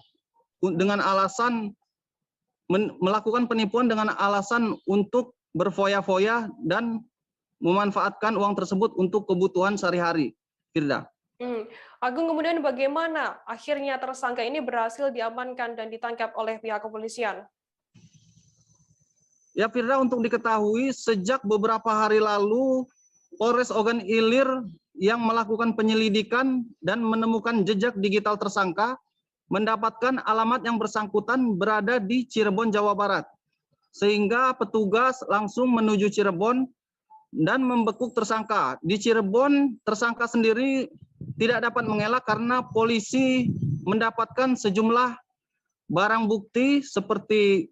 dengan alasan melakukan penipuan dengan alasan untuk berfoya-foya dan memanfaatkan uang tersebut untuk kebutuhan sehari-hari. Firda. Agung, kemudian bagaimana akhirnya tersangka ini berhasil diamankan dan ditangkap oleh pihak kepolisian? Ya, Firda, untuk diketahui sejak beberapa hari lalu Polres Ogan Ilir yang melakukan penyelidikan dan menemukan jejak digital tersangka mendapatkan alamat yang bersangkutan berada di Cirebon, Jawa Barat. Sehingga petugas langsung menuju Cirebon dan membekuk tersangka. Di Cirebon, tersangka sendiri tidak dapat mengelak karena polisi mendapatkan sejumlah barang bukti seperti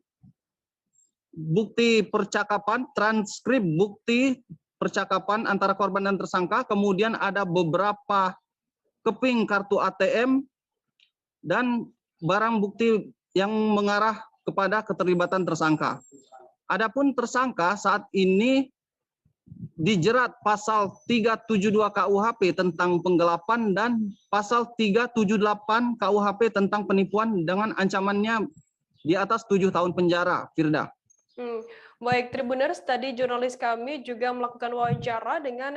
bukti percakapan, transkrip bukti percakapan antara korban dan tersangka, kemudian ada beberapa keping kartu ATM, dan barang bukti yang mengarah kepada keterlibatan tersangka. Adapun tersangka saat ini dijerat pasal 372 KUHP tentang penggelapan dan pasal 378 KUHP tentang penipuan dengan ancamannya di atas 7 tahun penjara. Firda. Baik, Tribuners, tadi jurnalis kami juga melakukan wawancara dengan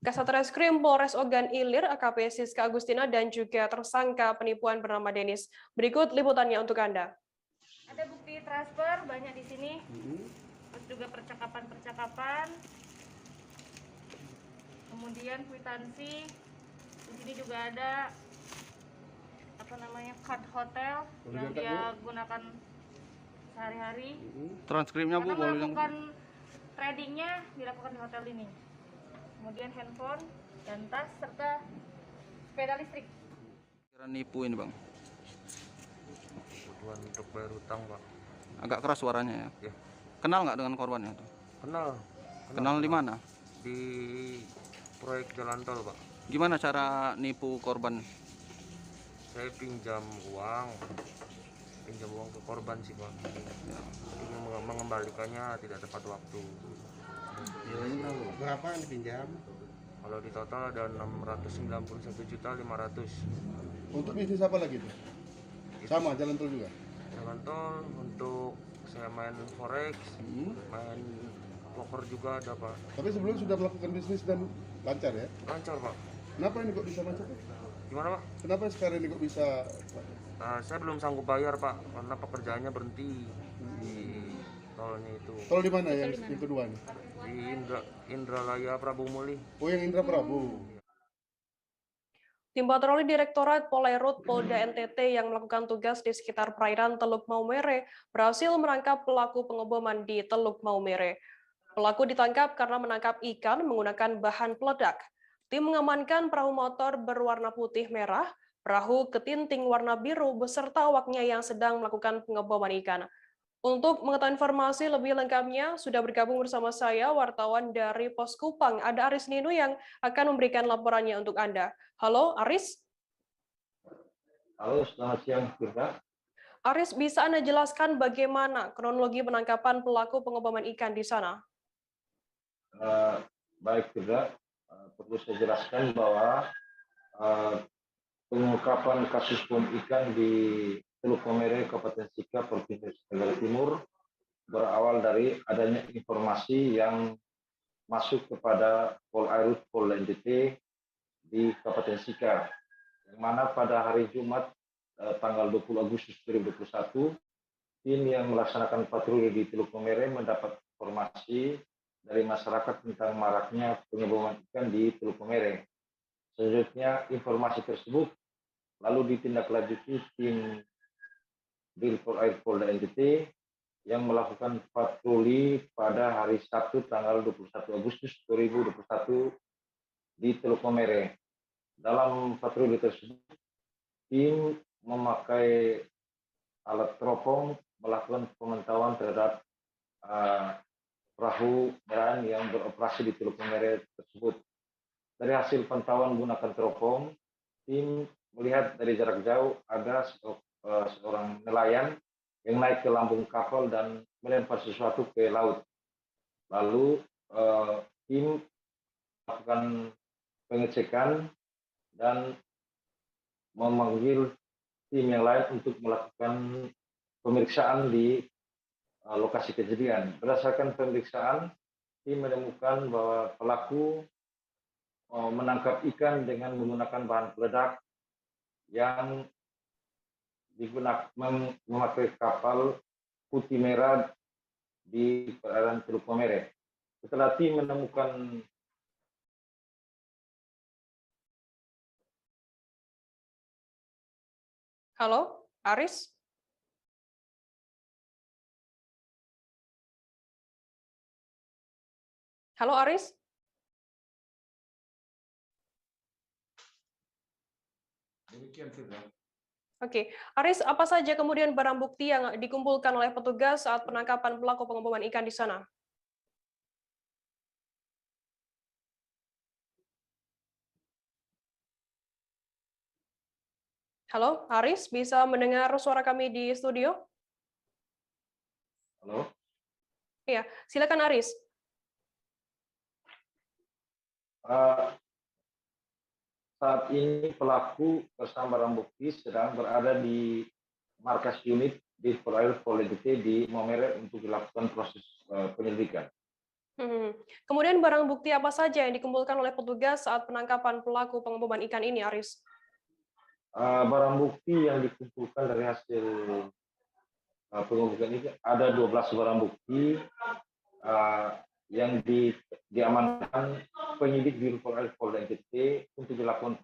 Kasatreskrim Polres Ogan Ilir, AKP Siska Agustina, dan juga tersangka penipuan bernama Denis. Berikut liputannya untuk Anda. Ada bukti transfer banyak di sini, terus juga percakapan-percakapan, kemudian kwitansi. Di sini juga ada card hotel yang dia gunakan sehari-hari. Transkripnya Bu, boleh melakukan tradingnya dilakukan di hotel ini. Kemudian handphone dan tas serta sepeda listrik. Kira nipu ini Bang. Kebutuhan untuk bayar utang Pak. Agak keras suaranya ya. Kenal nggak dengan korbannya itu? Kenal di mana? Di proyek jalan tol Pak. Gimana cara nipu korban? Saya pinjam uang ke korban sih Pak. Ya. Mengembalikannya tidak tepat waktu. Berapa yang dipinjam? Kalau di total ada 691.500.000. Untuk bisnis apa lagi tuh? Sama jalan tol juga? Jalan tol untuk saya main forex, main poker juga ada Pak. Tapi sebelumnya sudah melakukan bisnis dan lancar ya? Lancar Pak. Kenapa ini kok bisa macet? Gimana Pak? Kenapa sekarang ini kok bisa? Saya belum sanggup bayar Pak, karena pekerjaannya berhenti di tolnya itu. Tol di mana yang kedua nih? Di Indralaya Prabu Muli. Oh, yang Indra Prabu. Tim patroli Direktorat Polairut Polda NTT yang melakukan tugas di sekitar perairan Teluk Maumere berhasil merangkap pelaku pengeboman di Teluk Maumere. Pelaku ditangkap karena menangkap ikan menggunakan bahan peledak. Tim mengamankan perahu motor berwarna putih merah, perahu ketinting warna biru beserta awaknya yang sedang melakukan pengeboman ikan. Untuk mengetahui informasi lebih lengkapnya, sudah bergabung bersama saya, wartawan dari Pos Kupang. Ada Aris Nino yang akan memberikan laporannya untuk Anda. Halo, Aris. Halo, selamat siang, Firda. Aris, bisa Anda jelaskan bagaimana kronologi penangkapan pelaku pengeboman ikan di sana? Baik, Firda. Perlu saya jelaskan bahwa pengungkapan kasus bom ikan di Teluk Maumere, Kabupaten Sika, Provinsi Tenggara Timur berawal dari adanya informasi yang masuk kepada Polairut Polda NTT di Kabupaten Sika, yang mana pada hari Jumat tanggal 20 Agustus 2021, tim yang melaksanakan patroli di Teluk Maumere mendapat informasi dari masyarakat tentang maraknya pengeboman ikan di Teluk Maumere. Selanjutnya informasi tersebut lalu ditindaklanjuti tim di Polda NTT yang melakukan patroli pada hari Sabtu tanggal 21 Agustus 2021 di Teluk Maumere. Dalam patroli tersebut, tim memakai alat teropong melakukan pemantauan terhadap perahu nelayan yang beroperasi di Teluk Maumere tersebut. Dari hasil pantauan menggunakan teropong, tim melihat dari jarak jauh ada seorang nelayan yang naik ke lambung kapal dan melempar sesuatu ke laut. Lalu tim melakukan pengecekan dan memanggil tim yang lain untuk melakukan pemeriksaan di lokasi kejadian. Berdasarkan pemeriksaan, tim menemukan bahwa pelaku menangkap ikan dengan menggunakan bahan peledak yang memakai kapal putih merah di perairan Teluk Maumere. Setelah tim menemukan Halo, Aris? Halo, Aris? demikian, Firda. Oke, Aris, apa saja kemudian barang bukti yang dikumpulkan oleh petugas saat penangkapan pelaku pengeboman ikan di sana? Halo, Aris, bisa mendengar suara kami di studio? Halo? Iya, silakan Aris. Saat ini pelaku bersama barang bukti sedang berada di markas unit di Polairut Polda NTT di Maumere untuk dilakukan proses penyelidikan. Kemudian barang bukti apa saja yang dikumpulkan oleh petugas saat penangkapan pelaku pengeboman ikan ini, Aris? Barang bukti yang dikumpulkan dari hasil pengumpulan ini ada 12 barang bukti yang diamankan penyidik di Polda NTT untuk dilakukan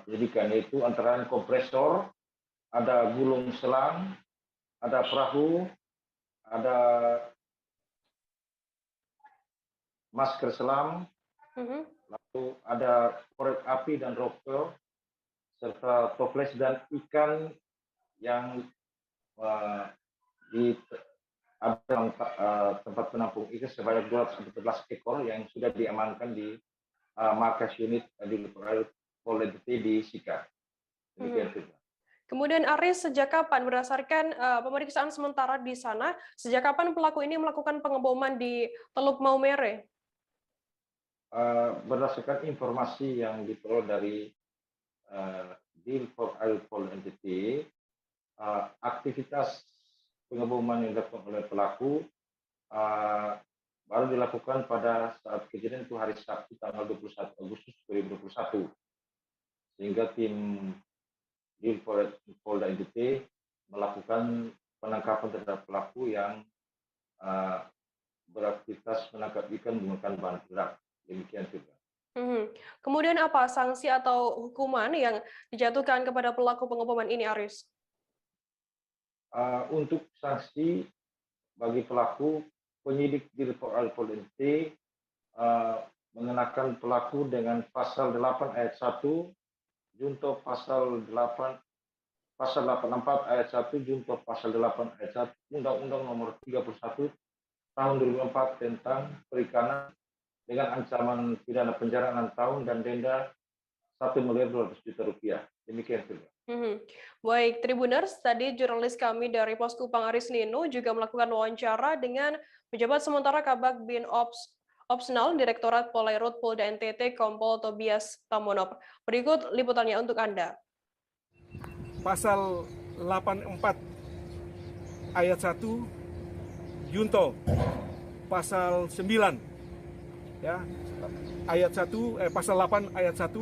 penyidikan, yaitu antara lain kompresor, ada gulung selang, ada perahu, ada masker selam, lalu ada korek api dan rokok, serta toples dan ikan yang ada dalam tempat penampung ikan sebanyak 214 ekor yang sudah diamankan di markas unit di Polda NTT di Sika. Kemudian Aris, sejak kapan berdasarkan pemeriksaan sementara di sana, sejak kapan pelaku ini melakukan pengeboman di Teluk Maumere? Berdasarkan informasi yang diperoleh dari Polda NTT, aktivitas pengeboman yang dilakukan oleh pelaku baru dilakukan pada saat kejadian itu hari Sabtu tanggal 21 Agustus 2021. Sehingga tim di Polda NTT melakukan penangkapan terhadap pelaku yang beraktivitas menangkap ikan menggunakan bahan gerak. Demikian juga. Kemudian apa sanksi atau hukuman yang dijatuhkan kepada pelaku pengeboman ini, Aris? Untuk sanksi bagi pelaku, penyidik di Polda NTT mengenakan pelaku dengan pasal 8 ayat 1 junto pasal 84 ayat 1 junto pasal 8 ayat 1 Undang-Undang Nomor 31 Tahun 2004 tentang perikanan dengan ancaman pidana penjara 6 tahun dan denda Rp1.200.000.000. Demikian juga. Baik, Tribuners, tadi jurnalis kami dari Pos Kupang Aris Nino juga melakukan wawancara dengan pejabat sementara Kabag Bin Opsnal Direktorat Polairut Polda NTT Kompol Tobias Tamonop. Berikut liputannya untuk Anda. Pasal 84 ayat 1 junto pasal 9 ya ayat 1 pasal 8 ayat 1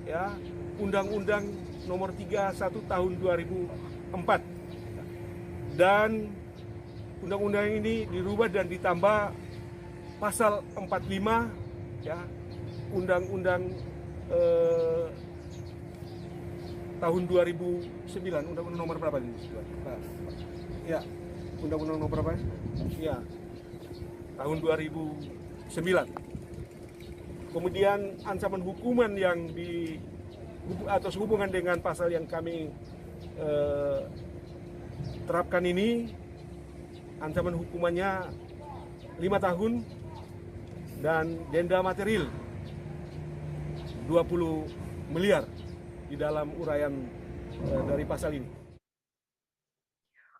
ya Undang-Undang Nomor 31 Tahun 2004 dan undang-undang ini dirubah dan ditambah pasal 45 ya Undang-Undang tahun 2009 Undang-Undang nomor berapa ini? Ya, Undang-Undang nomor berapa? Ya, tahun 2009. Kemudian ancaman hukuman yang atau sehubungan dengan pasal yang kami terapkan ini, ancaman hukumannya 5 tahun dan denda material 20 miliar di dalam uraian dari pasal ini.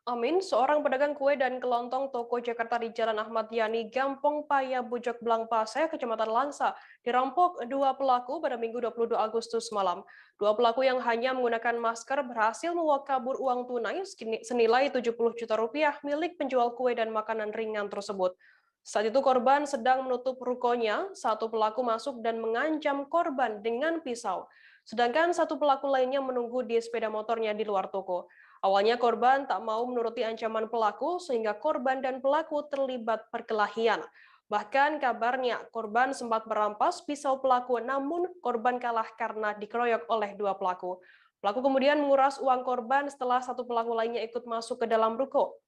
Amin, seorang pedagang kue dan kelontong toko Jakarta di Jalan Ahmad Yani, Gampong Paya, Bujok Blangpase, Kecamatan Langsa, dirampok 2 pelaku pada Minggu 22 Agustus malam. 2 pelaku yang hanya menggunakan masker berhasil membawa kabur uang tunai senilai 70 juta rupiah milik penjual kue dan makanan ringan tersebut. Saat itu korban sedang menutup rukonya, 1 pelaku masuk dan mengancam korban dengan pisau. Sedangkan 1 pelaku lainnya menunggu di sepeda motornya di luar toko. Awalnya korban tak mau menuruti ancaman pelaku sehingga korban dan pelaku terlibat perkelahian. Bahkan kabarnya korban sempat merampas pisau pelaku namun korban kalah karena dikeroyok oleh 2 pelaku. Pelaku kemudian menguras uang korban setelah 1 pelaku lainnya ikut masuk ke dalam ruko.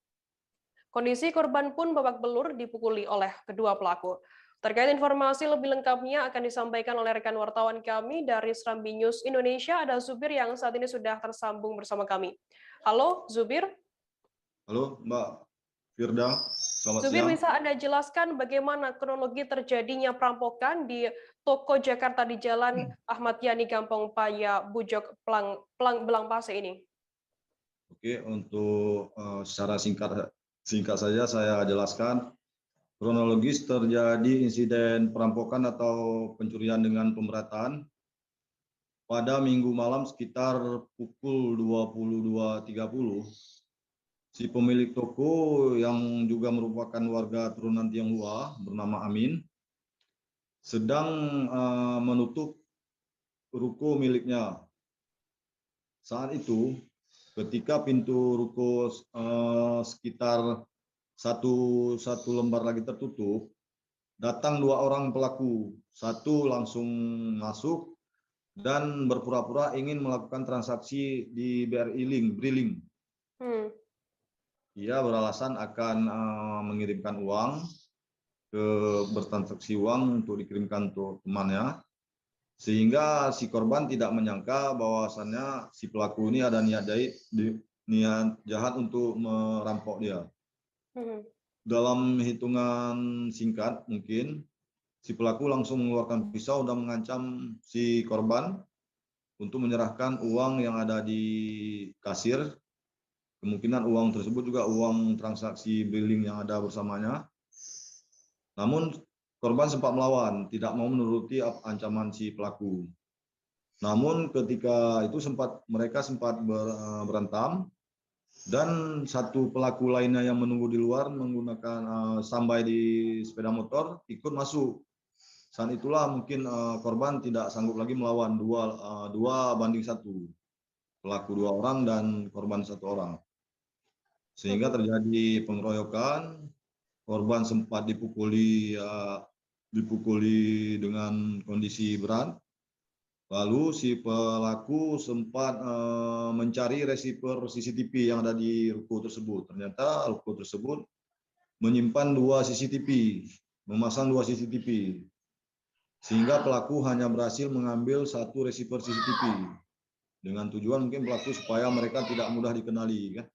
Kondisi korban pun babak belur dipukuli oleh kedua pelaku. Terkait informasi lebih lengkapnya akan disampaikan oleh rekan wartawan kami dari Serambi News Indonesia, ada Zubir yang saat ini sudah tersambung bersama kami. Halo, Zubir. Halo, Mbak Firda. Selamat Zubir, siang. bisa Anda jelaskan bagaimana kronologi terjadinya perampokan di toko Jakarta di Jalan Ahmad Yani, Gampong Paya, Bujok Blangpase ini? Oke, untuk secara singkat saja saya jelaskan. Kronologis terjadi insiden perampokan atau pencurian dengan pemberatan pada Minggu malam sekitar pukul 22.30, si pemilik toko yang juga merupakan warga turunan Tionghoa bernama Amin sedang menutup ruko miliknya. Saat itu, ketika pintu ruko sekitar satu lembar lagi tertutup, datang 2 orang pelaku. 1 langsung masuk dan berpura-pura ingin melakukan transaksi di BRI Briling. Ia beralasan akan mengirimkan uang, bertransaksi uang untuk dikirimkan untuk temannya, sehingga si korban tidak menyangka bahwasannya si pelaku ini ada niat jahat untuk merampok dia. Dalam hitungan singkat mungkin, si pelaku langsung mengeluarkan pisau dan mengancam si korban untuk menyerahkan uang yang ada di kasir. Kemungkinan uang tersebut juga uang transaksi billing yang ada bersamanya. Namun korban sempat melawan, tidak mau menuruti ancaman si pelaku. Namun ketika itu mereka sempat berantem Dan satu pelaku lainnya yang menunggu di luar menggunakan standby di sepeda motor ikut masuk. Saat itulah mungkin korban tidak sanggup lagi melawan, dua banding satu, pelaku 2 orang dan korban 1 orang, sehingga terjadi pengeroyokan. Korban sempat dipukuli dengan kondisi berat. Lalu si pelaku sempat mencari receiver CCTV yang ada di ruko tersebut. Ternyata ruko tersebut menyimpan 2 CCTV, memasang 2 CCTV. Sehingga pelaku hanya berhasil mengambil 1 receiver CCTV. Dengan tujuan mungkin pelaku supaya mereka tidak mudah dikenali. Kan?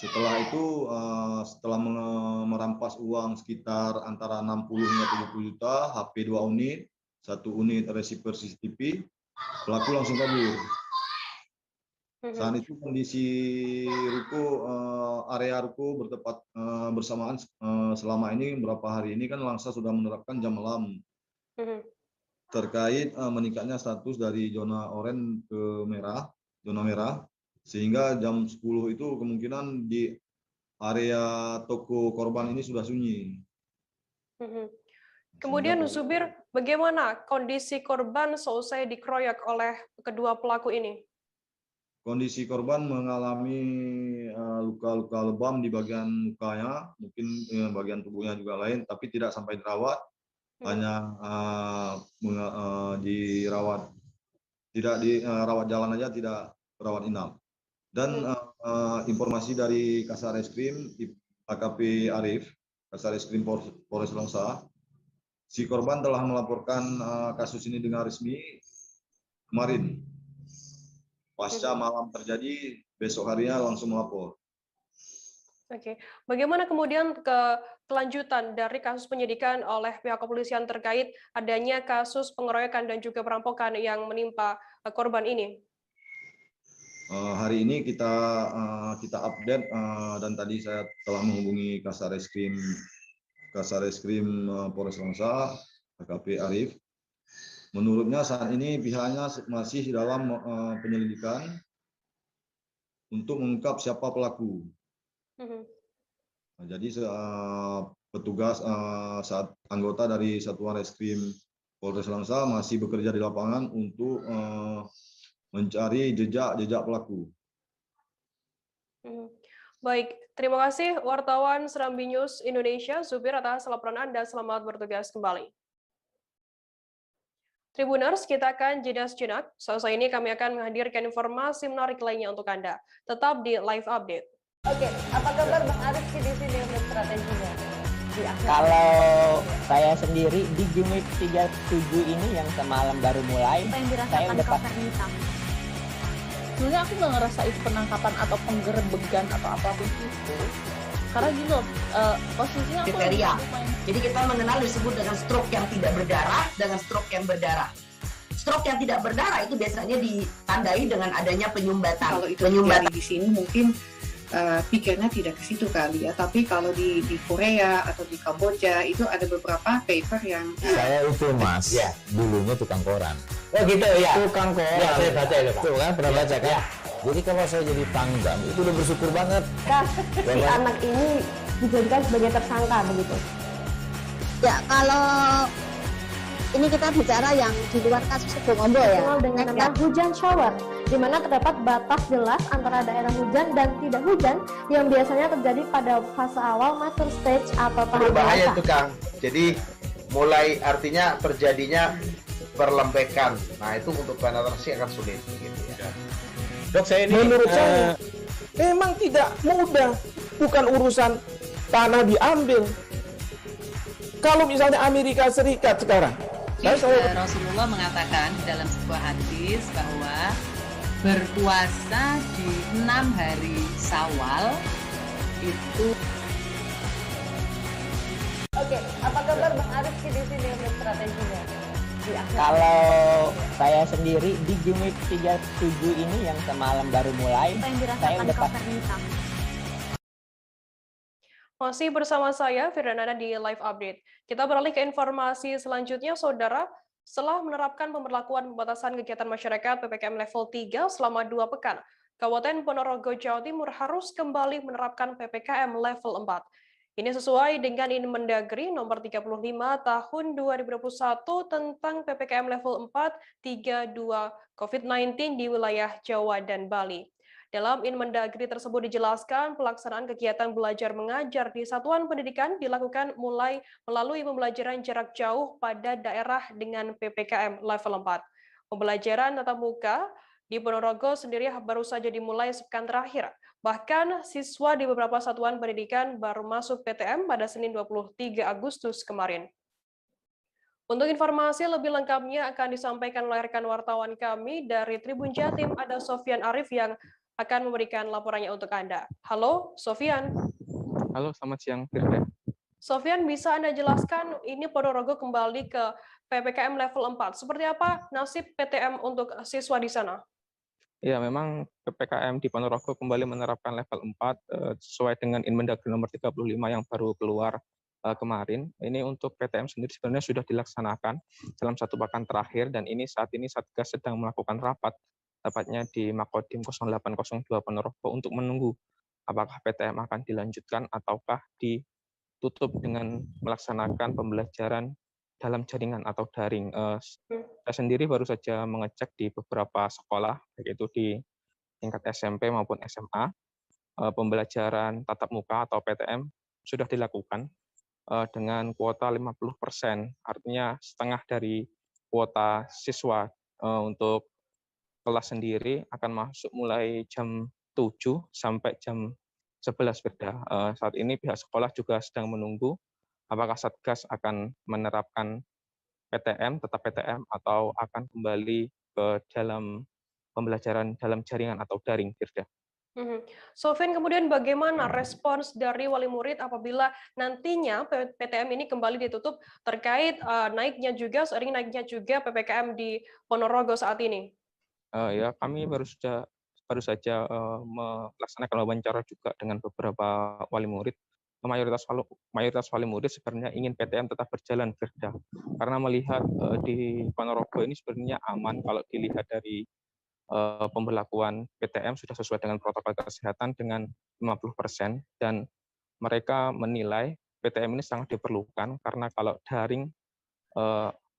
Setelah itu, setelah merampas uang sekitar antara 60 hingga 70 juta, HP 2 unit, 1 unit receiver CCTV, pelaku langsung kabur. Saat itu kondisi ruko, area ruko bertempat bersamaan selama ini beberapa hari ini kan Langsa sudah menerapkan jam malam terkait meningkatnya status dari zona oranye ke zona merah, sehingga jam 10 itu kemungkinan di area toko korban ini sudah sunyi. Kemudian Zubir, bagaimana kondisi korban seusai dikeroyok oleh kedua pelaku ini? Kondisi korban mengalami luka-luka lebam di bagian mukanya, mungkin bagian tubuhnya juga lain, tapi tidak sampai dirawat, hanya dirawat, tidak dirawat jalan aja, tidak rawat inap. Dan informasi dari Kasareskrim AKP Arif, Kasareskrim Polres Langsa, si korban telah melaporkan kasus ini dengan resmi kemarin. Pasca malam terjadi, besok harinya langsung melapor. Oke, bagaimana kemudian kelanjutan dari kasus penyidikan oleh pihak kepolisian terkait adanya kasus pengeroyokan dan juga perampokan yang menimpa korban ini? Hari ini kita update dan tadi saya telah menghubungi Kasareskrim Polres Langsa, AKP Arif. Menurutnya saat ini pihaknya masih dalam penyelidikan untuk mengungkap siapa pelaku. Jadi petugas saat anggota dari Satuan Reskrim Polres Langsa masih bekerja di lapangan untuk mencari jejak pelaku. Baik, terima kasih wartawan Serambi News Indonesia, Zubir, atas laporan Anda. Selamat bertugas kembali. Tribuners, kita akan jeda sejenak. Setelah ini kami akan menghadirkan informasi menarik lainnya untuk Anda. Tetap di Live Update. Oke, apa kabar Bang Arif di sini untuk strateginya? Kalau saya sendiri di Gimik 37 ini yang semalam baru mulai, saya udah hitam. Sebenarnya aku nggak ngerasa itu penangkapan atau penggerebegan atau apapun itu. Karena gitu, posisinya aku kriteria. Jadi kita mengenal disebut dengan stroke yang tidak berdarah dengan stroke yang berdarah. Stroke yang tidak berdarah itu biasanya ditandai dengan adanya penyumbatan. Kalau itu terjadi di sini mungkin pikirnya tidak ke situ kali ya. Tapi kalau di Korea atau di Kamboja itu ada beberapa paper yang saya itu Mas, dulunya tukang koran. Oh gitu ya. Tukang koran. Ya, saya baca itu Pak. Tuh kan pernah baca kan? Ya. Jadi kalau saya jadi tanggam itu udah bersyukur banget. Si anak ini dijadikan sebagai tersangka begitu. Ya, kalau ini kita bicara yang di luar kasus Kebun Ombo ya. Dengan nama hujan shower, di mana terdapat batas jelas antara daerah hujan dan tidak hujan yang biasanya terjadi pada fase awal mature stage atau tahap berbahaya dewasa. itu Kang. Jadi mulai artinya terjadinya perlembekan. Nah itu untuk penetrasi akan sulit. Gitu ya. Dok, saya ini menurut saya memang tidak mudah, bukan urusan tanah diambil. Kalau misalnya Amerika Serikat sekarang, Rasulullah mengatakan dalam sebuah hadis bahwa berpuasa di 6 hari Syawal itu. Oke, apa kabar Bang Arif di sini untuk strateginya? Kalau saya sendiri di Gimik 37 ini yang semalam baru mulai, saya udah hitam. Masih bersama saya, Firdanana di Live Update. Kita beralih ke informasi selanjutnya, Saudara. Setelah menerapkan pemberlakuan pembatasan kegiatan masyarakat PPKM level 3 selama 2 pekan, Kabupaten Ponorogo, Jawa Timur harus kembali menerapkan PPKM level 4. Ini sesuai dengan Inmendagri nomor 35 tahun 2021 tentang PPKM level 4 32 COVID-19 di wilayah Jawa dan Bali. Dalam Inmendagri tersebut dijelaskan pelaksanaan kegiatan belajar mengajar di satuan pendidikan dilakukan mulai melalui pembelajaran jarak jauh pada daerah dengan PPKM level 4. Pembelajaran tatap muka di Ponorogo sendiri baru saja dimulai sepekan terakhir. Bahkan siswa di beberapa satuan pendidikan baru masuk PTM pada Senin 23 Agustus kemarin. Untuk informasi lebih lengkapnya akan disampaikan oleh rekan wartawan kami dari Tribun Jatim, ada Sofyan Arif yang akan memberikan laporannya untuk Anda. Halo, Sofyan. Halo, selamat siang, Firda. Sofyan, bisa Anda jelaskan ini Ponorogo kembali ke PPKM level 4. Seperti apa nasib PTM untuk siswa di sana? Ya, memang PPKM di Ponorogo kembali menerapkan level 4 sesuai dengan Inmendagri nomor 35 yang baru keluar kemarin. Ini untuk PTM sendiri sebenarnya sudah dilaksanakan dalam 1 pekan terakhir, dan ini saat ini Satgas sedang melakukan rapat, tepatnya di Makodim 0802 Ponorogo untuk menunggu apakah PTM akan dilanjutkan ataukah ditutup dengan melaksanakan pembelajaran dalam jaringan atau daring. Saya sendiri baru saja mengecek di beberapa sekolah, baik itu di tingkat SMP maupun SMA, pembelajaran tatap muka atau PTM sudah dilakukan dengan kuota 50%, artinya setengah dari kuota siswa. Untuk kelas sendiri akan masuk mulai jam 7 sampai jam 11 Firda. Saat ini pihak sekolah juga sedang menunggu apakah Satgas akan menerapkan PTM, tetap PTM, atau akan kembali ke dalam pembelajaran dalam jaringan atau daring, Firda. Sofyan, kemudian bagaimana respons dari wali murid apabila nantinya PTM ini kembali ditutup terkait seiring naiknya juga PPKM di Ponorogo saat ini? Ya, kami baru saja melaksanakan wawancara juga dengan beberapa wali murid. Mayoritas wali murid sebenarnya ingin PTM tetap berjalan, Firda, karena melihat di Ponorogo ini sebenarnya aman kalau dilihat dari pemberlakuan PTM sudah sesuai dengan protokol kesehatan dengan 50%, dan mereka menilai PTM ini sangat diperlukan karena kalau daring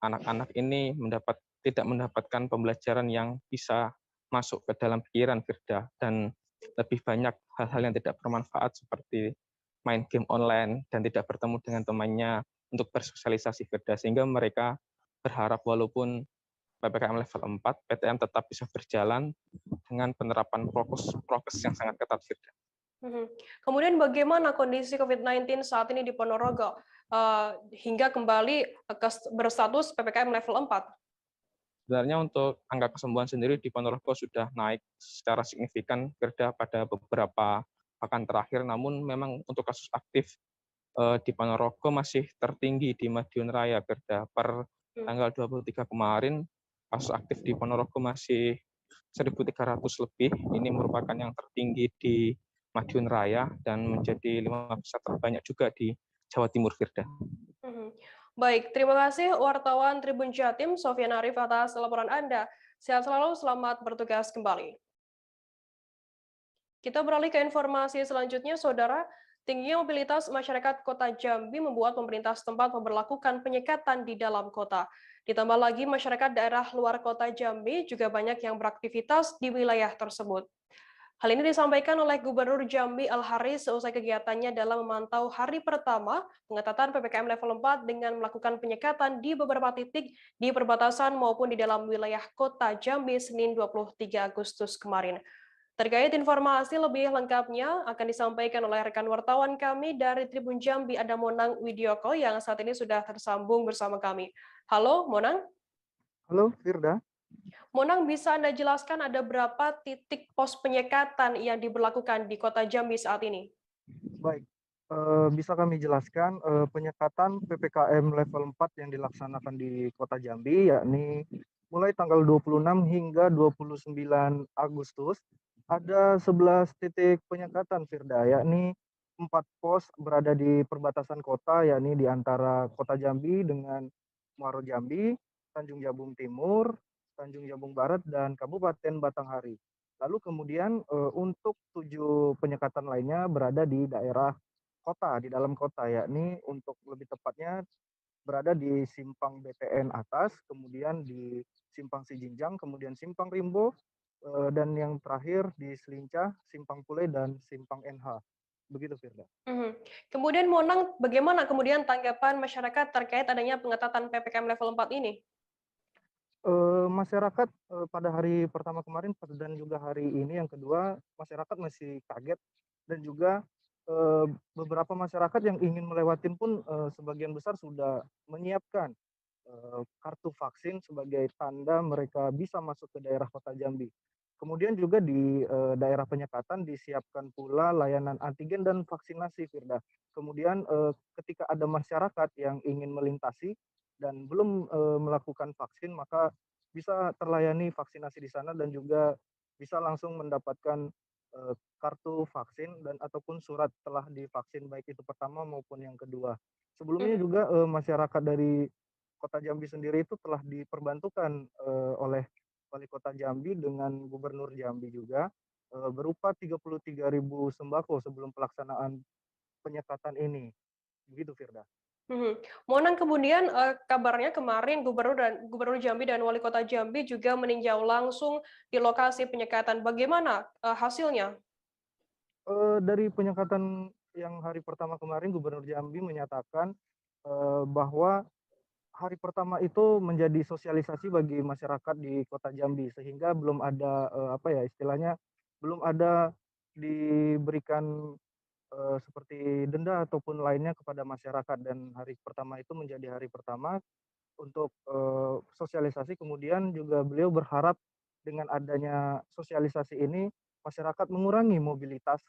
anak-anak ini tidak mendapatkan pembelajaran yang bisa masuk ke dalam pikiran, Firda, dan lebih banyak hal-hal yang tidak bermanfaat seperti main game online dan tidak bertemu dengan temannya untuk bersosialisasi, Firda, sehingga mereka berharap walaupun PPKM level 4, PTM tetap bisa berjalan dengan penerapan prokes yang sangat ketat, Firda. Kemudian bagaimana kondisi COVID-19 saat ini di Ponorogo hingga kembali berstatus PPKM level 4? Sebenarnya untuk angka kesembuhan sendiri di Ponorogo sudah naik secara signifikan, Firda, pada beberapa pekan terakhir, namun memang untuk kasus aktif di Ponorogo masih tertinggi di Madiun Raya, Firda. Per tanggal 23 kemarin, kasus aktif di Ponorogo masih 1.300 lebih. Ini merupakan yang tertinggi di Madiun Raya dan menjadi 5 besar terbanyak juga di Jawa Timur, Firda. Baik, terima kasih wartawan Tribun Jatim, Sofyan Arif, atas laporan Anda. Sehat selalu, selamat bertugas kembali. Kita beralih ke informasi selanjutnya, Saudara. Tingginya mobilitas masyarakat Kota Jambi membuat pemerintah setempat memberlakukan penyekatan di dalam kota. Ditambah lagi masyarakat daerah luar Kota Jambi juga banyak yang beraktivitas di wilayah tersebut. Hal ini disampaikan oleh Gubernur Jambi Al-Haris seusai kegiatannya dalam memantau hari pertama pengetatan PPKM level 4 dengan melakukan penyekatan di beberapa titik di perbatasan maupun di dalam wilayah Kota Jambi Senin 23 Agustus kemarin. Terkait informasi lebih lengkapnya akan disampaikan oleh rekan wartawan kami dari Tribun Jambi, ada Monang Widyoko yang saat ini sudah tersambung bersama kami. Halo, Monang. Halo, Firda. Monang, bisa Anda jelaskan ada berapa titik pos penyekatan yang diberlakukan di Kota Jambi saat ini? Baik, bisa kami jelaskan penyekatan PPKM level 4 yang dilaksanakan di Kota Jambi, yakni mulai tanggal 26 hingga 29 Agustus, ada 11 titik penyekatan, Firda, yakni 4 pos berada di perbatasan kota, yakni di antara Kota Jambi dengan Muaro Jambi, Tanjung Jabung Timur, Tanjung Jabung Barat, dan Kabupaten Batanghari. Lalu kemudian untuk 7 penyekatan lainnya berada di daerah kota, di dalam kota, yakni untuk lebih tepatnya berada di Simpang BTN atas, kemudian di Simpang Sijinjang, kemudian Simpang Rimbo, dan yang terakhir di Selincah, Simpang Pule, dan Simpang NH. Begitu, Firda. Kemudian Monang, bagaimana kemudian tanggapan masyarakat terkait adanya pengetatan PPKM level 4 ini? Masyarakat pada hari pertama kemarin dan juga hari ini yang kedua, masyarakat masih kaget dan juga beberapa masyarakat yang ingin melewatin pun sebagian besar sudah menyiapkan kartu vaksin sebagai tanda mereka bisa masuk ke daerah Kota Jambi. Kemudian juga di daerah penyekatan disiapkan pula layanan antigen dan vaksinasi, Firda. Kemudian ketika ada masyarakat yang ingin melintasi dan belum melakukan vaksin, maka bisa terlayani vaksinasi di sana dan juga bisa langsung mendapatkan kartu vaksin dan ataupun surat telah divaksin baik itu pertama maupun yang kedua. Sebelumnya juga masyarakat dari Kota Jambi sendiri itu telah diperbantukan oleh Wali Kota Jambi dengan Gubernur Jambi juga berupa 33.000 sembako sebelum pelaksanaan penyekatan ini. Begitu, Firda. Monang, kemudian kabarnya kemarin Gubernur Jambi dan Wali Kota Jambi juga meninjau langsung di lokasi penyekatan. Bagaimana hasilnya? Dari penyekatan yang hari pertama kemarin, Gubernur Jambi menyatakan bahwa hari pertama itu menjadi sosialisasi bagi masyarakat di Kota Jambi, sehingga belum ada istilahnya belum ada diberikan seperti denda ataupun lainnya kepada masyarakat, dan hari pertama itu menjadi hari pertama untuk sosialisasi. Kemudian juga beliau berharap dengan adanya sosialisasi ini masyarakat mengurangi mobilitas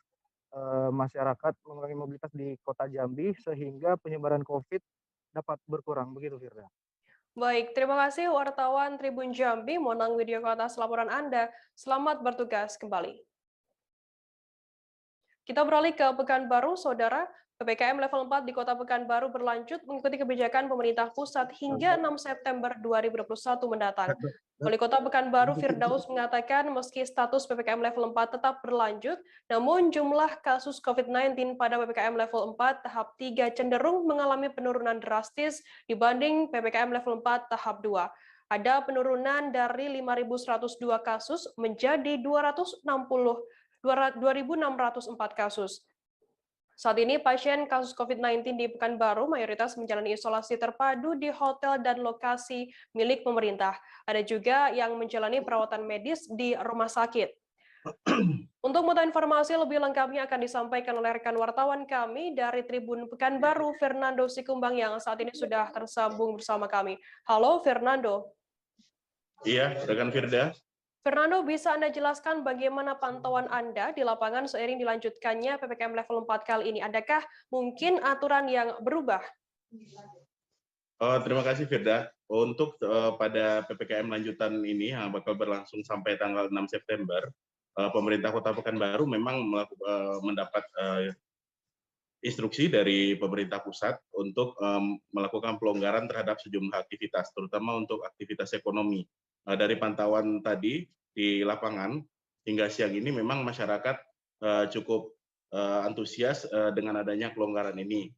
di Kota Jambi sehingga penyebaran COVID dapat berkurang. Begitu, Firda. Baik, terima kasih wartawan Tribun Jambi, Monang Widioko atas laporan Anda. Selamat bertugas kembali. Kita beralih ke Pekanbaru, Saudara. PPKM level 4 di Kota Pekanbaru berlanjut mengikuti kebijakan pemerintah pusat hingga 6 September 2021 mendatang. Wali Kota Pekanbaru Firdaus mengatakan meski status PPKM level 4 tetap berlanjut, namun jumlah kasus COVID-19 pada PPKM level 4 tahap 3 cenderung mengalami penurunan drastis dibanding PPKM level 4 tahap 2. Ada penurunan dari 5.102 kasus menjadi 2.604 kasus. Saat ini pasien kasus COVID-19 di Pekanbaru mayoritas menjalani isolasi terpadu di hotel dan lokasi milik pemerintah. Ada juga yang menjalani perawatan medis di rumah sakit. Untuk mengetahui informasi lebih lengkapnya akan disampaikan oleh rekan wartawan kami dari Tribun Pekanbaru, Fernando Sikumbang, yang saat ini sudah tersambung bersama kami. Halo Fernando. Iya, rekan Firda. Fernando, bisa Anda jelaskan bagaimana pantauan Anda di lapangan seiring dilanjutkannya PPKM level 4 kali ini? Adakah mungkin aturan yang berubah? Terima kasih, Firda. Untuk pada PPKM lanjutan ini yang bakal berlangsung sampai tanggal 6 September, pemerintah Kota Pekanbaru memang mendapat instruksi dari pemerintah pusat untuk melakukan pelonggaran terhadap sejumlah aktivitas, terutama untuk aktivitas ekonomi. Dari pantauan tadi di lapangan hingga siang ini memang masyarakat cukup antusias dengan adanya kelonggaran ini,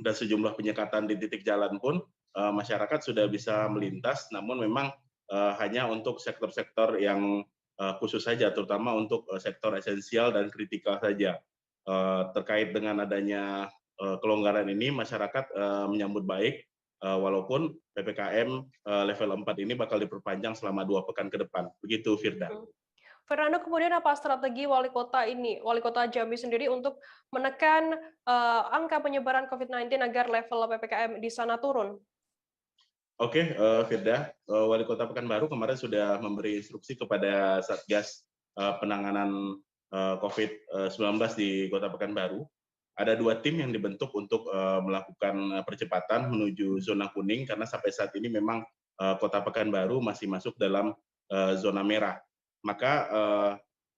dan sejumlah penyekatan di titik jalan pun masyarakat sudah bisa melintas, namun memang hanya untuk sektor-sektor yang khusus saja, terutama untuk sektor esensial dan kritikal saja. Terkait dengan adanya kelonggaran ini, masyarakat menyambut baik, walaupun PPKM level 4 ini bakal diperpanjang selama 2 pekan ke depan. Begitu, Firda. Fernando, kemudian apa strategi Wali Kota Jambi sendiri untuk menekan angka penyebaran COVID-19 agar level PPKM di sana turun? Oke, Firda, Wali Kota Pekanbaru kemarin sudah memberi instruksi kepada Satgas penanganan COVID-19 di Kota Pekanbaru. Ada 2 tim yang dibentuk untuk melakukan percepatan menuju zona kuning, karena sampai saat ini memang Kota Pekanbaru masih masuk dalam zona merah. Maka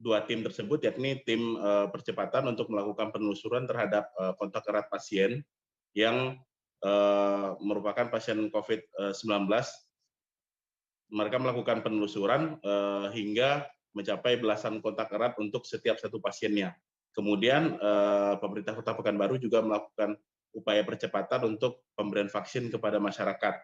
2 tim tersebut, yakni tim percepatan untuk melakukan penelusuran terhadap kontak erat pasien yang merupakan pasien COVID-19. Mereka melakukan penelusuran hingga mencapai belasan kontak erat untuk setiap satu pasiennya. Kemudian pemerintah Kota Pekanbaru juga melakukan upaya percepatan untuk pemberian vaksin kepada masyarakat.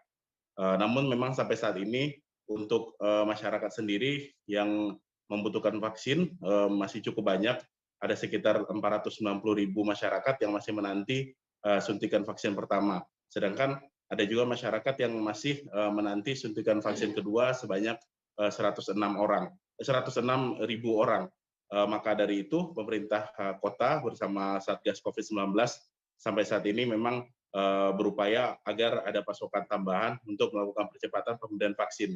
Namun memang sampai saat ini untuk masyarakat sendiri yang membutuhkan vaksin masih cukup banyak. Ada sekitar 490.000 masyarakat yang masih menanti suntikan vaksin pertama. Sedangkan ada juga masyarakat yang masih menanti suntikan vaksin kedua sebanyak 106.000 orang. Maka dari itu pemerintah kota bersama Satgas COVID-19 sampai saat ini memang berupaya agar ada pasokan tambahan untuk melakukan percepatan pemberian vaksin.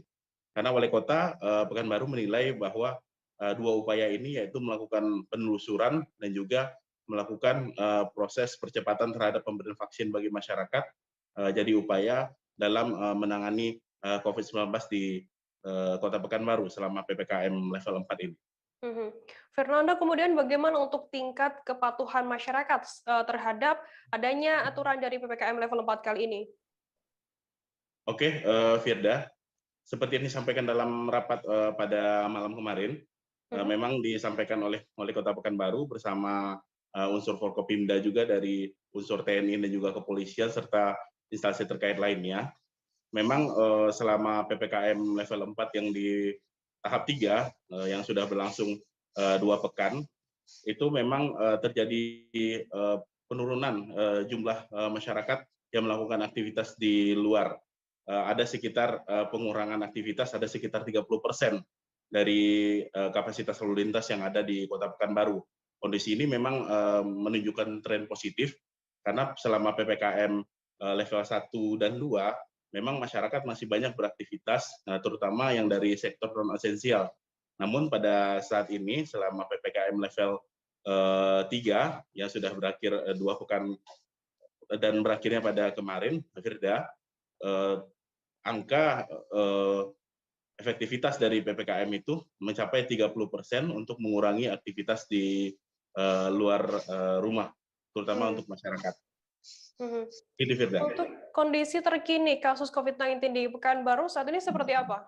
Karena Wali Kota Pekanbaru menilai bahwa dua upaya ini yaitu melakukan penelusuran dan juga melakukan proses percepatan terhadap pemberian vaksin bagi masyarakat jadi upaya dalam menangani COVID-19 di Kota Pekanbaru selama PPKM level 4 ini. Fernando, kemudian bagaimana untuk tingkat kepatuhan masyarakat terhadap adanya aturan dari PPKM level 4 kali ini? Oke, Firda, seperti yang disampaikan dalam rapat pada malam kemarin, memang disampaikan oleh Wali Kota Pekanbaru bersama unsur Forkopimda juga dari unsur TNI dan juga kepolisian serta instansi terkait lainnya. Memang selama PPKM level 4 yang di tahap 3 yang sudah berlangsung 2 pekan, itu memang terjadi penurunan jumlah masyarakat yang melakukan aktivitas di luar. Ada sekitar pengurangan aktivitas, ada sekitar 30% dari kapasitas lalu lintas yang ada di Kota Pekanbaru. Kondisi ini memang menunjukkan tren positif, karena selama PPKM level 1 dan 2, memang masyarakat masih banyak beraktivitas, terutama yang dari sektor non-esensial. Namun pada saat ini, selama PPKM level 3, yang sudah berakhir 2 pekan dan berakhirnya pada kemarin, Firda, angka efektivitas dari PPKM itu mencapai 30% untuk mengurangi aktivitas di luar rumah, terutama untuk masyarakat. Itu, Firda. Untuk kondisi terkini kasus COVID-19 di Pekanbaru saat ini seperti apa?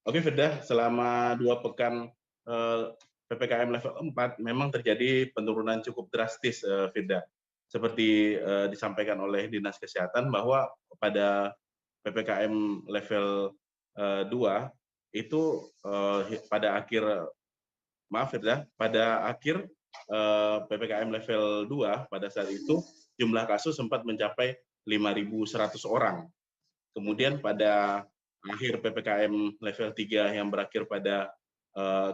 Oke, Firda, selama 2 pekan PPKM level 4 memang terjadi penurunan cukup drastis, Firda. Seperti disampaikan oleh Dinas Kesehatan bahwa pada PPKM level 2 itu pada akhir PPKM level 2 pada saat itu jumlah kasus sempat mencapai 5.100 orang. Kemudian pada akhir PPKM level 3 yang berakhir pada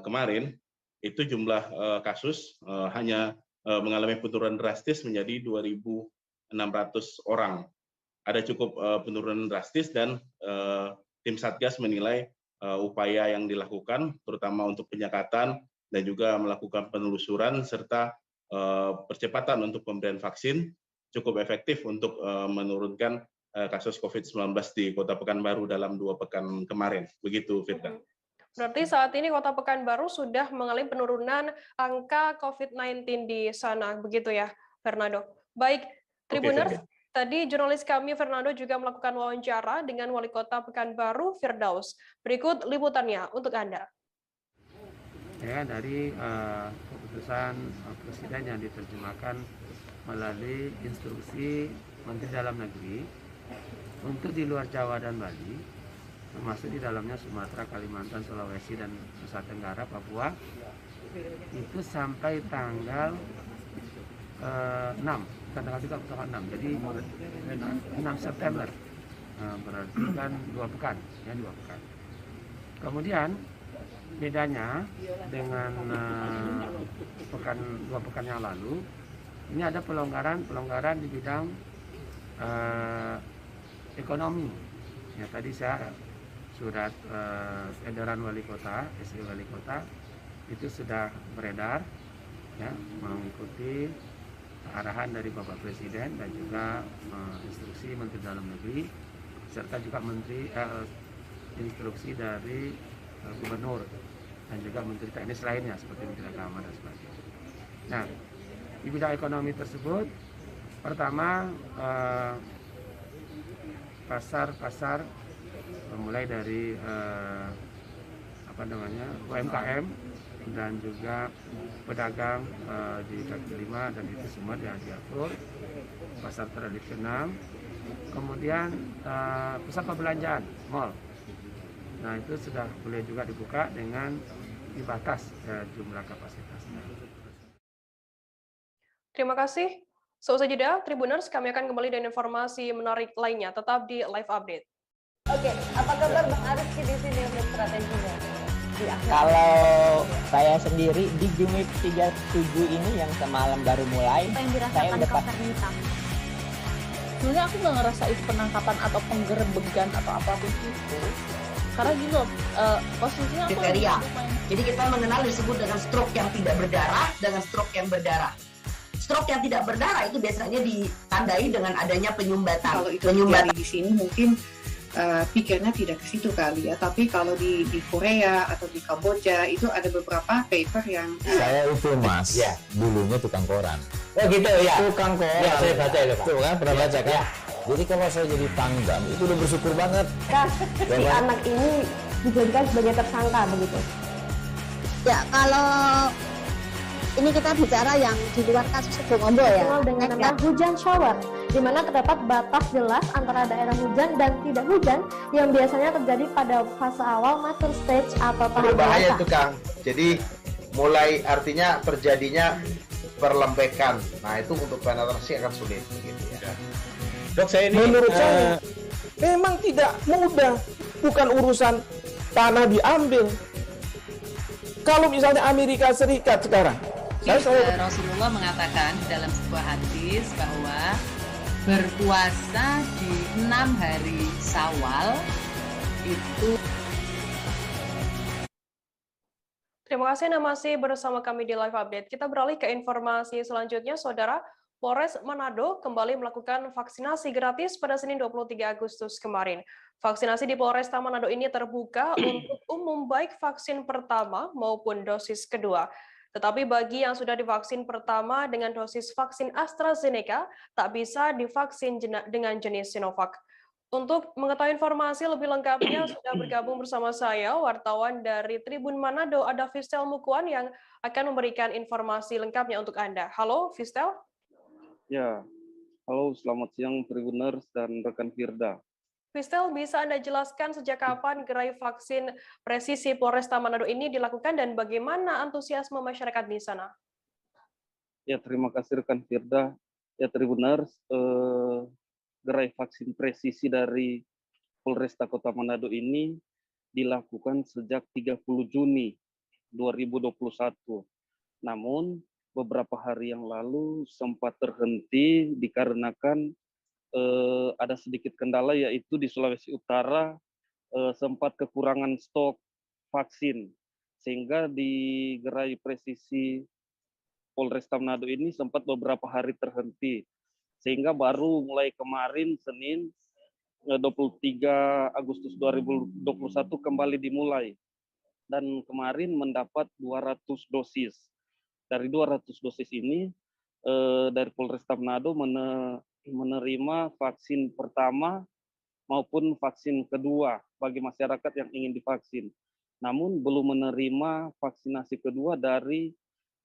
kemarin, itu jumlah kasus hanya mengalami penurunan drastis menjadi 2.600 orang. Ada cukup penurunan drastis dan tim Satgas menilai upaya yang dilakukan, terutama untuk penyekatan dan juga melakukan penelusuran serta percepatan untuk pemberian vaksin cukup efektif untuk menurunkan kasus COVID-19 di Kota Pekanbaru dalam 2 pekan kemarin. Begitu, Firda. Berarti saat ini Kota Pekanbaru sudah mengalami penurunan angka COVID-19 di sana, begitu ya, Fernando? Baik, Tribuners, tadi jurnalis kami Fernando juga melakukan wawancara dengan Wali Kota Pekanbaru, Firdaus. Berikut liputannya untuk Anda. Ya, dari keputusan Presiden yang diterjemahkan melalui instruksi Menteri Dalam Negeri untuk di luar Jawa dan Bali, termasuk di dalamnya Sumatera, Kalimantan, Sulawesi, dan Nusa Tenggara, Papua, itu sampai tanggal 6, tanggal 3 atau 6, jadi 6 September, berarti kan 2 pekan, ya 2 pekan. Kemudian bedanya dengan 2 pekan yang lalu, ini ada pelonggaran di bidang ekonomi. Ya, tadi saya surat edaran Wali Kota, SE Wali Kota itu sudah beredar, ya, mengikuti arahan dari Bapak Presiden dan juga instruksi Menteri Dalam Negeri serta juga instruksi dari Gubernur dan juga Menteri Teknis lainnya seperti Menteri Agama dan sebagainya. Nah, di bidang ekonomi tersebut, pertama pasar mulai dari UMKM dan juga pedagang di kaki 5 dan itu semua diatur. Pasar tradisional, kemudian pusat perbelanjaan, mall. Nah itu sudah boleh juga dibuka dengan dibatas jumlah kapasitasnya. Terima kasih. Seusai jeda, Tribuners, kami akan kembali dengan informasi menarik lainnya. Tetap di Live Update. Oke, apa kabar Bang Ariski di sini untuk strateginya? Kalau saya sendiri di Jumip 37 ini yang semalam baru mulai, saya udah pasti. Sebenarnya aku nggak ngerasa itu penangkapan atau penggerebegan atau apapun itu. Karena gitu loh, posisinya aku kriteria. Jadi kita mengenal disebut dengan stroke yang tidak berdarah dengan stroke yang berdarah. Stroke yang tidak berdarah itu biasanya ditandai dengan adanya penyumbatan. Kalau itu terjadi di sini mungkin pikirnya tidak ke situ kali ya, tapi kalau di Korea atau di Kamboja itu ada beberapa paper yang saya itu mas, ya. Dulunya tukang koran. Oh gitu ya. Tukang koran. Ya saya baca itu Pak. Tuh kan pernah baca kan? Ya. Jadi kalau saya jadi pangdam itu udah bersyukur banget. Si anak ini dijadikan sebagai tersangka begitu. Ya kalau ini kita bicara yang di luar kasus Subombo ya. Dengan nama hujan shower, di mana terdapat batas jelas antara daerah hujan dan tidak hujan yang biasanya terjadi pada fase awal mature stage atau tahap berbahaya dewasa. itu Kang. Jadi mulai artinya terjadinya perlembekan. Nah itu untuk penetrasi akan sulit. Gitu ya. Dok, saya ini menurut saya memang tidak mudah, bukan urusan tanah diambil. Kalau misalnya Amerika Serikat sekarang, Rasulullah mengatakan dalam sebuah hadis bahwa berpuasa di 6 hari Syawal itu. Terima kasih Anda masih bersama kami di Live Update. Kita beralih ke informasi selanjutnya, Saudara. Polres Manado kembali melakukan vaksinasi gratis pada Senin 23 Agustus kemarin. Vaksinasi di Polresta Manado ini terbuka untuk umum baik vaksin pertama maupun dosis kedua. Tetapi bagi yang sudah divaksin pertama dengan dosis vaksin AstraZeneca, tak bisa divaksin dengan jenis Sinovac. Untuk mengetahui informasi lebih lengkapnya, sudah bergabung bersama saya, wartawan dari Tribun Manado, ada Fistel Mukuan yang akan memberikan informasi lengkapnya untuk Anda. Halo, Fistel. Ya, halo, selamat siang Tribuners dan rekan Firda. Fistel, bisa Anda jelaskan sejak kapan gerai vaksin presisi Polresta Manado ini dilakukan dan bagaimana antusiasme masyarakat di sana? Ya, terima kasih rekan Firda. Ya, Tribuners, gerai vaksin presisi dari Polresta Kota Manado ini dilakukan sejak 30 Juni 2021. Namun, beberapa hari yang lalu sempat terhenti dikarenakan ada sedikit kendala, yaitu di Sulawesi Utara sempat kekurangan stok vaksin, sehingga di gerai presisi Polresta Manado ini sempat beberapa hari terhenti, sehingga baru mulai kemarin Senin 23 Agustus 2021 kembali dimulai, dan kemarin mendapat 200 dosis. Dari 200 dosis ini dari Polresta Manado menerima vaksin pertama maupun vaksin kedua bagi masyarakat yang ingin divaksin. Namun belum menerima vaksinasi kedua dari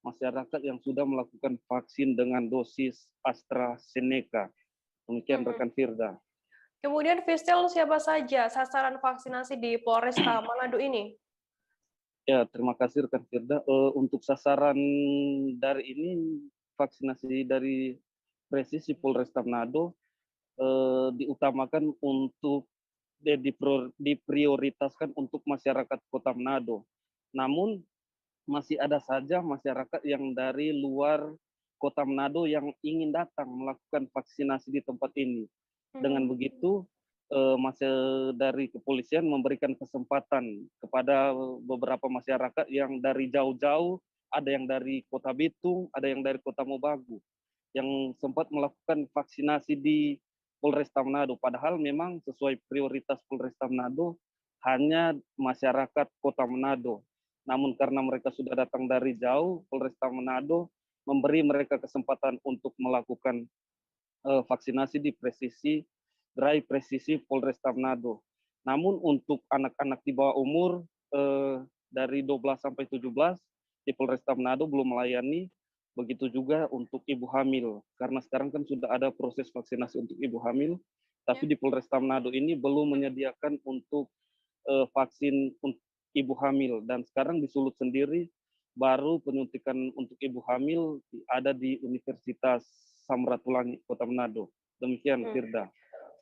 masyarakat yang sudah melakukan vaksin dengan dosis AstraZeneca. Demikian rekan Firda. Kemudian Fistel, siapa saja sasaran vaksinasi di Polresta Manado ini? Ya, terima kasih rekan Firda. Untuk sasaran dari ini, vaksinasi dari presisi Polresta Manado diutamakan untuk diprioritaskan untuk masyarakat Kota Manado. Namun masih ada saja masyarakat yang dari luar Kota Manado yang ingin datang melakukan vaksinasi di tempat ini. Dengan begitu, dari kepolisian memberikan kesempatan kepada beberapa masyarakat yang dari jauh-jauh, ada yang dari Kota Bitung, ada yang dari Kota Mobagu, yang sempat melakukan vaksinasi di Polresta Manado. Padahal memang sesuai prioritas Polresta Manado hanya masyarakat Kota Manado. Namun karena mereka sudah datang dari jauh, Polresta Manado memberi mereka kesempatan untuk melakukan vaksinasi di gerai presisi Polresta Manado. Namun untuk anak-anak di bawah umur dari 12 sampai 17 di Polresta Manado belum melayani. Begitu juga untuk ibu hamil, karena sekarang kan sudah ada proses vaksinasi untuk ibu hamil, tapi di Polresta Manado ini belum menyediakan untuk vaksin untuk ibu hamil. Dan sekarang di Sulut sendiri baru penyuntikan untuk ibu hamil ada di Universitas Samratulangi, Kota Manado. Demikian, Firda.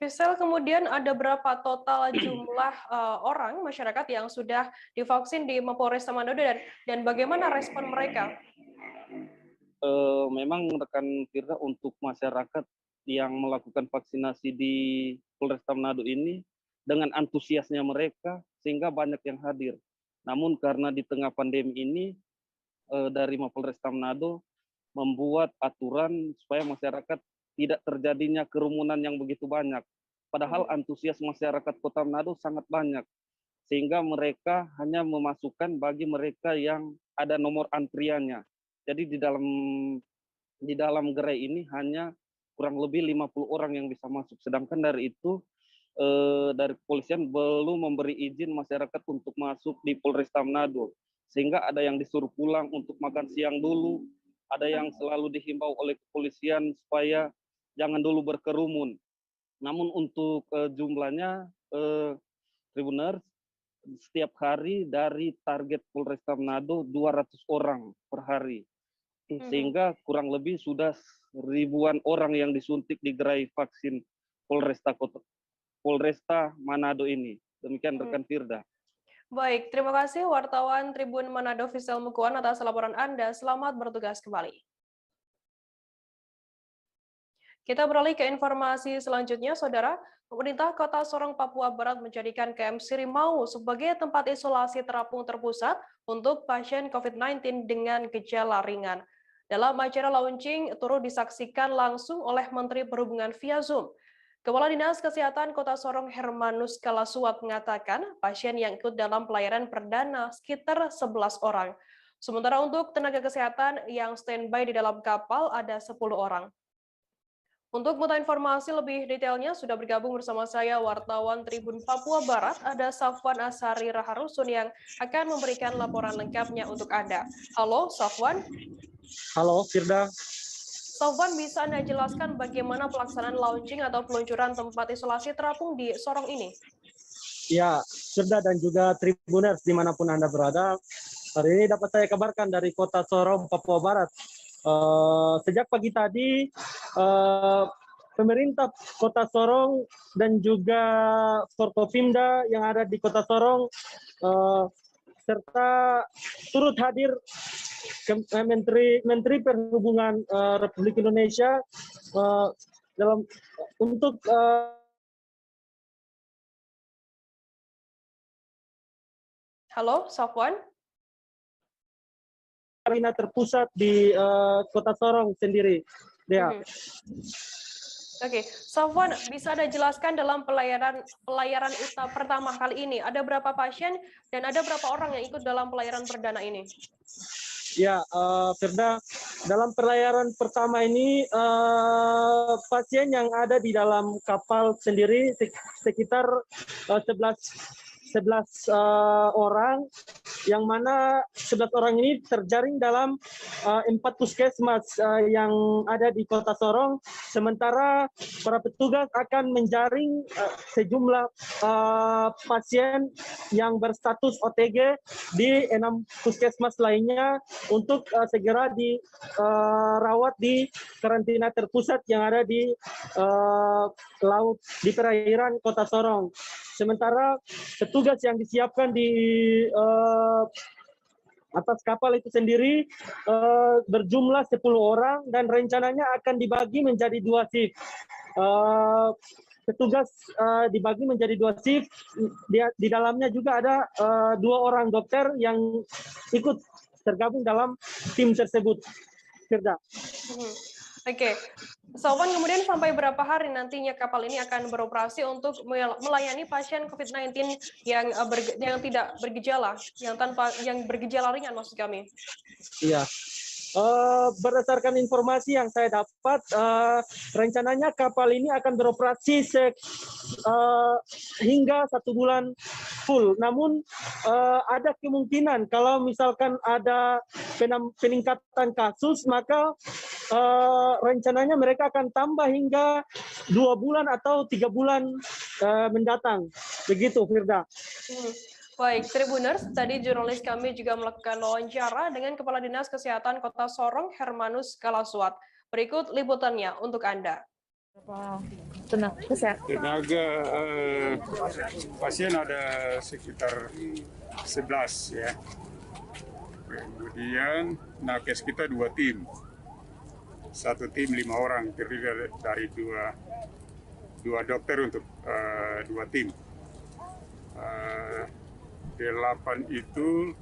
Fisel, kemudian ada berapa total jumlah orang masyarakat yang sudah divaksin di Polresta Manado dan bagaimana respon mereka? Memang rekan Firda, untuk masyarakat yang melakukan vaksinasi di Polresta Manado ini dengan antusiasnya mereka sehingga banyak yang hadir. Namun karena di tengah pandemi ini dari Mapolresta Manado membuat aturan supaya masyarakat tidak terjadinya kerumunan yang begitu banyak. Padahal antusias masyarakat Kota Manado sangat banyak, sehingga mereka hanya memasukkan bagi mereka yang ada nomor antriannya. Jadi di dalam gerai ini hanya kurang lebih 50 orang yang bisa masuk. Sedangkan dari itu dari kepolisian belum memberi izin masyarakat untuk masuk di Polresta Manado. Sehingga ada yang disuruh pulang untuk makan siang dulu, ada yang selalu dihimbau oleh kepolisian supaya jangan dulu berkerumun. Namun untuk jumlahnya, Tribuners, setiap hari dari target Polresta Manado 200 orang per hari. Sehingga kurang lebih sudah ribuan orang yang disuntik di gerai vaksin Polresta Manado ini. Demikian rekan Firda. Baik, terima kasih wartawan Tribun Manado Fisel Mukuan atas laporan Anda. Selamat bertugas kembali. Kita beralih ke informasi selanjutnya, Saudara. Pemerintah Kota Sorong, Papua Barat menjadikan KM Sirimau sebagai tempat isolasi terapung terpusat untuk pasien COVID-19 dengan gejala ringan. Dalam acara launching turut disaksikan langsung oleh Menteri Perhubungan via Zoom. Kepala Dinas Kesehatan Kota Sorong Hermanus Kalasuat mengatakan pasien yang ikut dalam pelayanan perdana sekitar 11 orang. Sementara untuk tenaga kesehatan yang standby di dalam kapal ada 10 orang. Untuk mengetahui informasi lebih detailnya sudah bergabung bersama saya wartawan Tribun Papua Barat, ada Safwan Asari Raharusun yang akan memberikan laporan lengkapnya untuk Anda. Halo Safwan. Halo Firda. Safwan, bisa Anda jelaskan bagaimana pelaksanaan launching atau peluncuran tempat isolasi terapung di Sorong ini? Ya, Firda dan juga Tribuners dimanapun Anda berada, hari ini dapat saya kabarkan dari Kota Sorong, Papua Barat. Sejak pagi tadi, pemerintah Kota Sorong dan juga Forkopimda yang ada di Kota Sorong serta turut hadir Menteri Perhubungan Republik Indonesia dalam untuk Halo, Safwan. Karantina terpusat di Kota Sorong sendiri. Ya. Oke, Safwan, bisa Anda jelaskan dalam pelayaran pertama kali ini ada berapa pasien dan ada berapa orang yang ikut dalam pelayaran perdana ini? Ya, Firda, dalam pelayaran pertama ini pasien yang ada di dalam kapal sendiri sekitar 11 orang, yang mana 11 orang ini terjaring dalam 4 puskesmas yang ada di Kota Sorong, sementara para petugas akan menjaring sejumlah pasien yang berstatus OTG di 6 puskesmas lainnya untuk segera dirawat di karantina terpusat yang ada di laut di perairan Kota Sorong. Sementara petugas yang disiapkan di atas kapal itu sendiri berjumlah 10 orang dan rencananya akan dibagi menjadi 2 shift. Petugas dibagi menjadi 2 shift. Di dalamnya juga ada 2 orang dokter yang ikut tergabung dalam tim tersebut. Firda. Oke, Safwan, kemudian sampai berapa hari nantinya kapal ini akan beroperasi untuk melayani pasien COVID-19 yang tidak bergejala, yang bergejala ringan maksud kami? Iya. Berdasarkan informasi yang saya dapat, rencananya kapal ini akan beroperasi hingga 1 bulan full. Namun ada kemungkinan kalau misalkan ada peningkatan kasus, maka rencananya mereka akan tambah hingga 2 bulan atau 3 bulan mendatang. Begitu, Firda. Baik, Tribuners, tadi jurnalis kami juga melakukan wawancara dengan Kepala Dinas Kesehatan Kota Sorong, Hermanus Kalaswat. Berikut liputannya untuk Anda. Tenaga pasien ada sekitar 11 ya. Kemudian nakes kita 2 tim. 1 tim 5 orang, terdiri dari dua dokter untuk 2 tim. 8 itu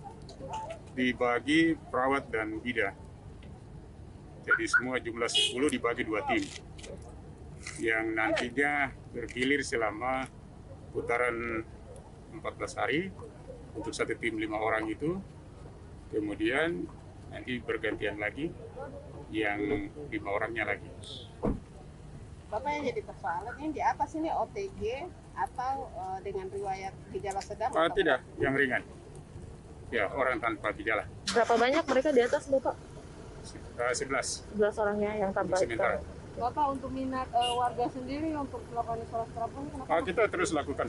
dibagi perawat dan bidan. Jadi semua jumlah 10 dibagi 2 tim. Yang nantinya bergilir selama putaran 14 hari untuk 1 tim 5 orang itu. Kemudian nanti bergantian lagi yang 5 orangnya lagi. Bapak yang jadi persoalan ini di atas ini OTG atau dengan riwayat gejala sedang? Tidak, yang ringan. Ya, orang tanpa gejala. Berapa banyak mereka di atas, Bapak? 11. 11 orangnya yang tanpa gejala. Bapak, untuk minat warga sendiri untuk melakukan isolasi terapung, kenapa? Kita terus lakukan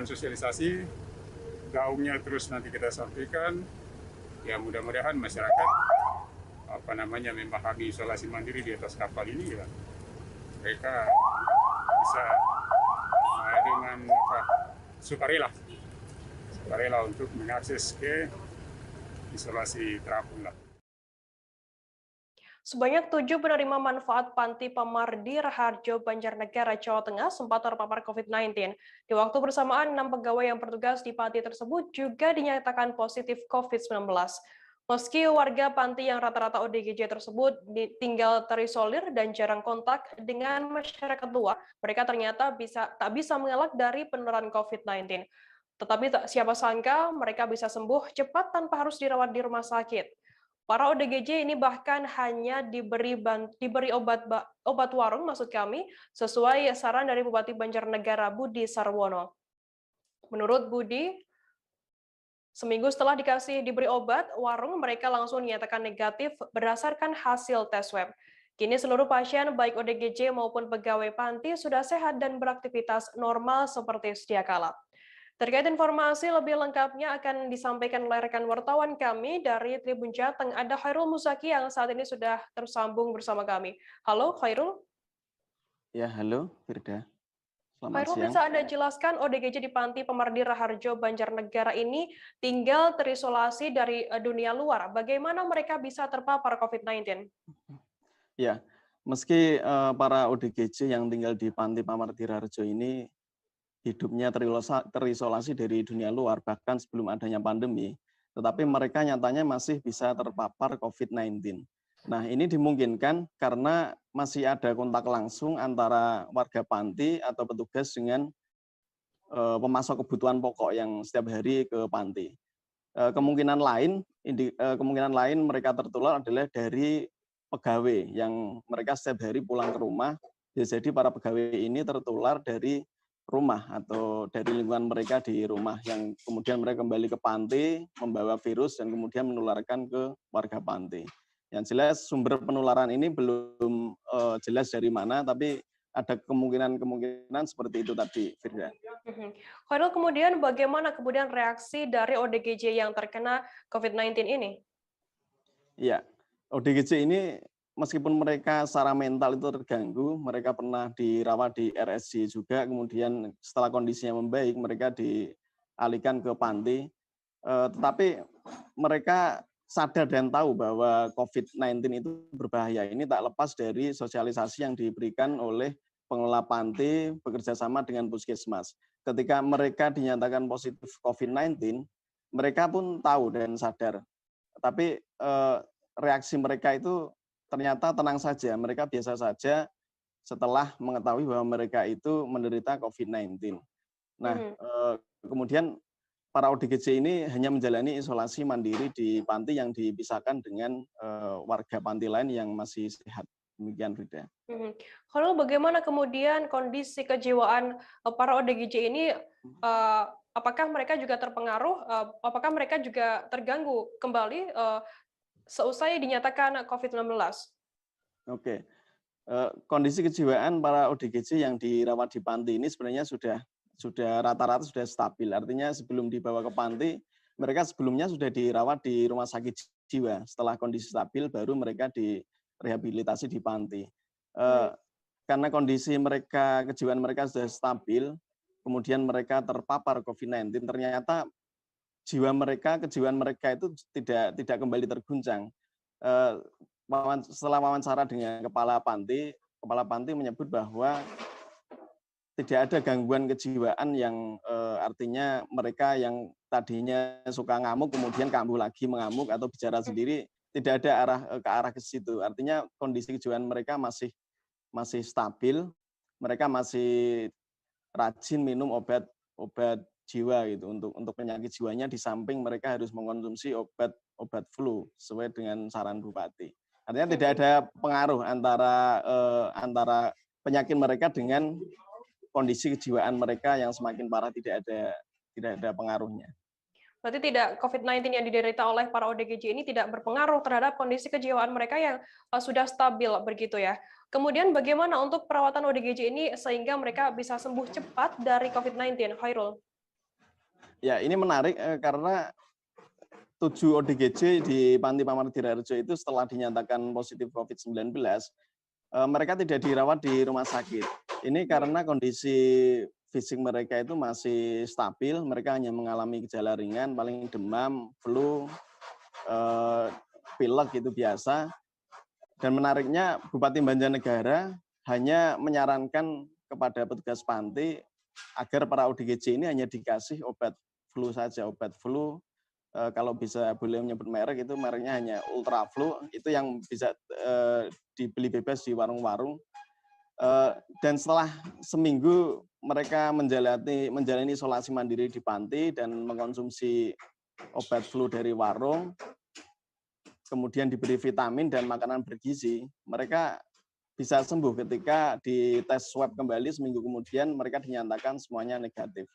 sosialisasi. Gaungnya terus nanti kita sampaikan. Ya, mudah-mudahan masyarakat memahami isolasi mandiri di atas kapal ini, ya mereka bisa dengan sukarela untuk mengakses ke isolasi terapung lah. Sebanyak 7 penerima manfaat Panti Pamardi Raharjo, Banjarnegara, Jawa Tengah sempat terpapar COVID-19. Di waktu bersamaan, 6 pegawai yang bertugas di panti tersebut juga dinyatakan positif COVID-19. Meski warga panti yang rata-rata ODGJ tersebut tinggal terisolir dan jarang kontak dengan masyarakat luar, mereka ternyata tak bisa mengelak dari penularan COVID-19. Tetapi tak siapa sangka mereka bisa sembuh cepat tanpa harus dirawat di rumah sakit. Para ODGJ ini bahkan hanya diberi obat warung sesuai saran dari Bupati Banjarnegara Budi Sarwono. Menurut Budi, seminggu setelah diberi obat warung, mereka langsung dinyatakan negatif berdasarkan hasil tes swab. Kini seluruh pasien baik ODGJ maupun pegawai panti sudah sehat dan beraktivitas normal seperti sedia kala. Terkait informasi lebih lengkapnya akan disampaikan oleh rekan wartawan kami dari Tribun Jateng, ada Khairul Musaki yang saat ini sudah tersambung bersama kami. Halo Khairul. Ya, halo Firda. Selamat Khairul, siang. bisa Anda jelaskan ODGJ di Panti Pamardi Raharjo, Banjarnegara ini tinggal terisolasi dari dunia luar. Bagaimana mereka bisa terpapar COVID-19? Ya, meski para ODGJ yang tinggal di Panti Pamardi Raharjo ini hidupnya terisolasi dari dunia luar, bahkan sebelum adanya pandemi, tetapi mereka nyatanya masih bisa terpapar COVID-19. Nah, ini dimungkinkan karena masih ada kontak langsung antara warga panti atau petugas dengan pemasok kebutuhan pokok yang setiap hari ke panti. Kemungkinan lain mereka tertular adalah dari pegawai yang mereka setiap hari pulang ke rumah. Jadi para pegawai ini tertular dari rumah atau dari lingkungan mereka di rumah yang kemudian mereka kembali ke panti membawa virus dan kemudian menularkan ke warga panti. Yang jelas sumber penularan ini belum jelas dari mana, tapi ada kemungkinan seperti itu tadi, Firda. Khairul, kemudian bagaimana reaksi dari ODGJ yang terkena COVID-19 ini? Ya, ODGJ ini meskipun mereka secara mental itu terganggu, mereka pernah dirawat di RSJ juga, kemudian setelah kondisinya membaik, mereka dialihkan ke panti. Tetapi mereka sadar dan tahu bahwa COVID-19 itu berbahaya. Ini tak lepas dari sosialisasi yang diberikan oleh pengelola panti bekerjasama dengan puskesmas. Ketika mereka dinyatakan positif COVID-19, mereka pun tahu dan sadar. Tapi reaksi mereka itu ternyata tenang saja, mereka biasa saja setelah mengetahui bahwa mereka itu menderita COVID-19. Nah, kemudian para ODGJ ini hanya menjalani isolasi mandiri di panti yang dipisahkan dengan warga panti lain yang masih sehat. Demikian, Frida. Lalu bagaimana kemudian kondisi kejiwaan para ODGJ ini? Apakah mereka juga terpengaruh? Apakah mereka juga terganggu kembali seusai dinyatakan COVID-19? Oke. Kondisi kejiwaan para ODGJ yang dirawat di panti ini sebenarnya sudah rata-rata sudah stabil. Artinya sebelum dibawa ke panti, mereka sebelumnya sudah dirawat di rumah sakit jiwa. Setelah kondisi stabil, baru mereka direhabilitasi di panti. Karena kondisi mereka, kejiwaan mereka sudah stabil, kemudian mereka terpapar COVID-19, ternyata kejiwaan mereka itu tidak kembali terguncang. Setelah wawancara dengan kepala panti menyebut bahwa tidak ada gangguan kejiwaan yang artinya mereka yang tadinya suka ngamuk kemudian kambuh lagi mengamuk atau bicara sendiri, tidak ada ke arah ke situ. Artinya kondisi kejiwaan mereka masih stabil, mereka masih rajin minum obat jiwa gitu untuk penyakit jiwanya, di samping mereka harus mengkonsumsi obat flu sesuai dengan saran Bupati. Artinya tidak ada pengaruh antara penyakit mereka dengan kondisi kejiwaan mereka yang semakin parah, tidak ada pengaruhnya. Berarti COVID-19 yang diderita oleh para ODGJ ini tidak berpengaruh terhadap kondisi kejiwaan mereka yang sudah stabil begitu ya. Kemudian bagaimana untuk perawatan ODGJ ini sehingga mereka bisa sembuh cepat dari COVID-19, Khairul? Ya, ini menarik karena 7 ODGJ di Panti Pamardireharjo itu setelah dinyatakan positif COVID-19, mereka tidak dirawat di rumah sakit. Ini karena kondisi fisik mereka itu masih stabil, mereka hanya mengalami gejala ringan, paling demam, flu, pilek itu biasa. Dan menariknya Bupati Banjarnegara hanya menyarankan kepada petugas panti agar para ODGJ ini hanya dikasih obat flu saja, obat flu. Kalau bisa boleh menyebut merek, itu mereknya hanya Ultra Flu, itu yang bisa dibeli bebas di warung-warung. Dan setelah seminggu mereka menjalani isolasi mandiri di panti dan mengkonsumsi obat flu dari warung, kemudian diberi vitamin dan makanan bergizi, mereka bisa sembuh ketika di tes swab kembali seminggu kemudian mereka dinyatakan semuanya negatif.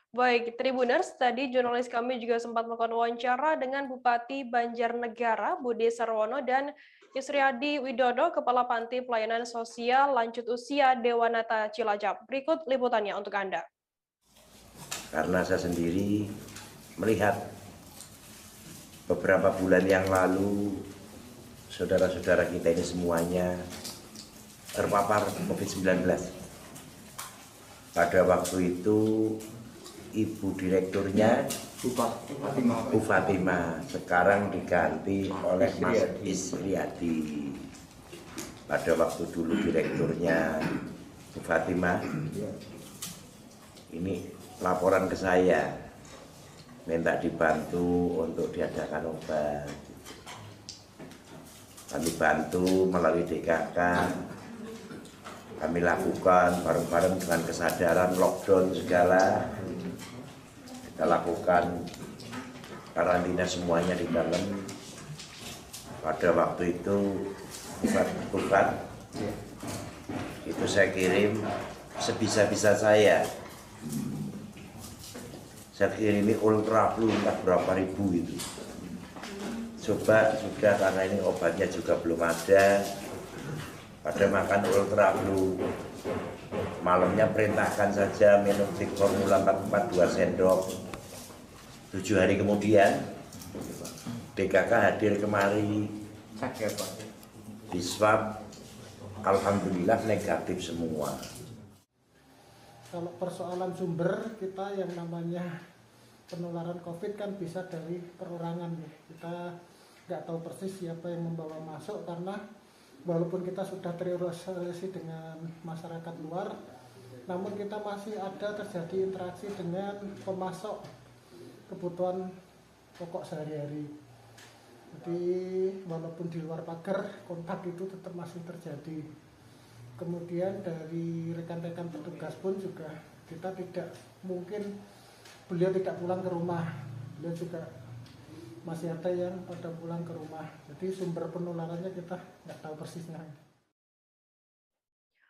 Baik, Tribuners, tadi jurnalis kami juga sempat melakukan wawancara dengan Bupati Banjarnegara, Budi Sarwono, dan Yusriadi Widodo, Kepala Panti Pelayanan Sosial Lanjut Usia Dewanata Cilacap. Berikut liputannya untuk Anda. Karena saya sendiri melihat beberapa bulan yang lalu, saudara-saudara kita ini semuanya terpapar COVID-19. Pada waktu itu, Ibu Direkturnya Bu Fatima sekarang diganti oleh Mas Isriadi. Pada waktu dulu Direkturnya Bu Fatima, ini laporan ke saya, minta dibantu untuk diadakan obat. Kami bantu melalui DKK, kami lakukan bareng-bareng dengan kesadaran lockdown segala. Kita lakukan karantina semuanya di dalam. Pada waktu itu bukan itu saya kirim sebisa-bisa saya kirimi Ultra Flu entah berapa ribu itu. Coba sudah, karena ini obatnya juga belum ada, pada makan Ultra Flu. Malamnya perintahkan saja minum formula 442 sendok. 7 hari kemudian DKK hadir kemari, di swab, alhamdulillah negatif semua. Kalau persoalan sumber kita yang namanya penularan COVID kan bisa dari perorangan ya. Kita nggak tahu persis siapa yang membawa masuk, karena walaupun kita sudah terisolasi dengan masyarakat luar, namun kita masih ada terjadi interaksi dengan pemasok kebutuhan pokok sehari-hari. Jadi walaupun di luar pagar, kontak itu tetap masih terjadi. Kemudian dari rekan-rekan petugas pun juga kita tidak mungkin, beliau tidak pulang ke rumah, beliau juga masih ada yang pada pulang ke rumah. Jadi sumber penularannya kita nggak tahu persisnya.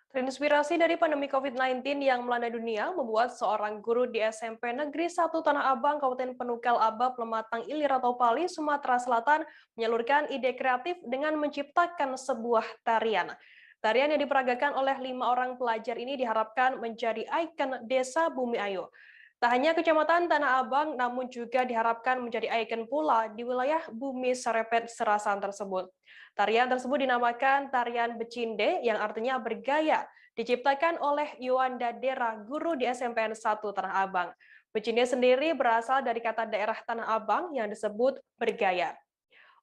Terinspirasi dari pandemi COVID-19 yang melanda dunia, membuat seorang guru di SMP Negeri 1 Tanah Abang, Kabupaten Penukal Abab, Lematang Ilir atau Pali, Sumatera Selatan, menyalurkan ide kreatif dengan menciptakan sebuah tarian. Tarian yang diperagakan oleh 5 orang pelajar ini diharapkan menjadi ikon Desa Bumi Ayu. Tak hanya Kecamatan Tanah Abang, namun juga diharapkan menjadi ikon pula di wilayah Bumi Serepet Serasan tersebut. Tarian tersebut dinamakan Tarian Becinde yang artinya bergaya, diciptakan oleh Yuanda Dera, guru di SMPN 1 Tanah Abang. Becinde sendiri berasal dari kata daerah Tanah Abang yang disebut bergaya.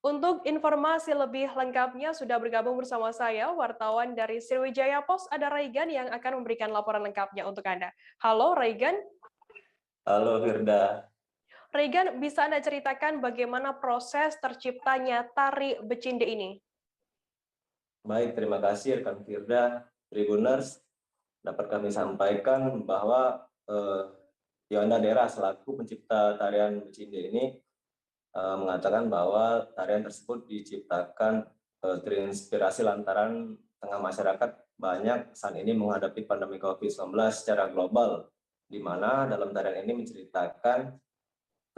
Untuk informasi lebih lengkapnya sudah bergabung bersama saya, wartawan dari Sriwijaya Pos, ada Raigan yang akan memberikan laporan lengkapnya untuk Anda. Halo Raigan. Halo Firda. Raigan, bisa Anda ceritakan bagaimana proses terciptanya tari Becinde ini? Baik, terima kasih rekan Firda. Tribuners, dapat kami sampaikan bahwa Yuanda Dera selaku pencipta tarian Becinde ini mengatakan bahwa tarian tersebut diciptakan terinspirasi lantaran tengah masyarakat banyak saat ini menghadapi pandemi COVID-19 secara global, di mana dalam tarian ini menceritakan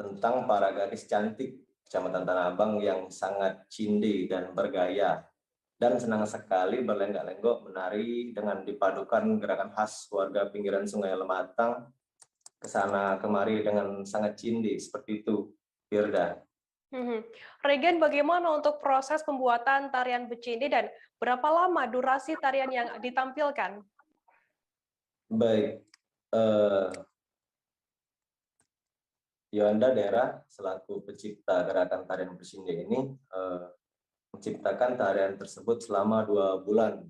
tentang para gadis cantik Kecamatan Tanah Abang yang sangat cindi dan bergaya, dan senang sekali berlenggak-lenggok menari dengan dipadukan gerakan khas warga pinggiran Sungai Lematang kesana kemari dengan sangat cindi, seperti itu, Firda. Regen, bagaimana untuk proses pembuatan tarian Becinde dan berapa lama durasi tarian yang ditampilkan? Baik, Yuanda Dera selaku pencipta gerakan tarian Becinde ini menciptakan tarian tersebut selama 2 bulan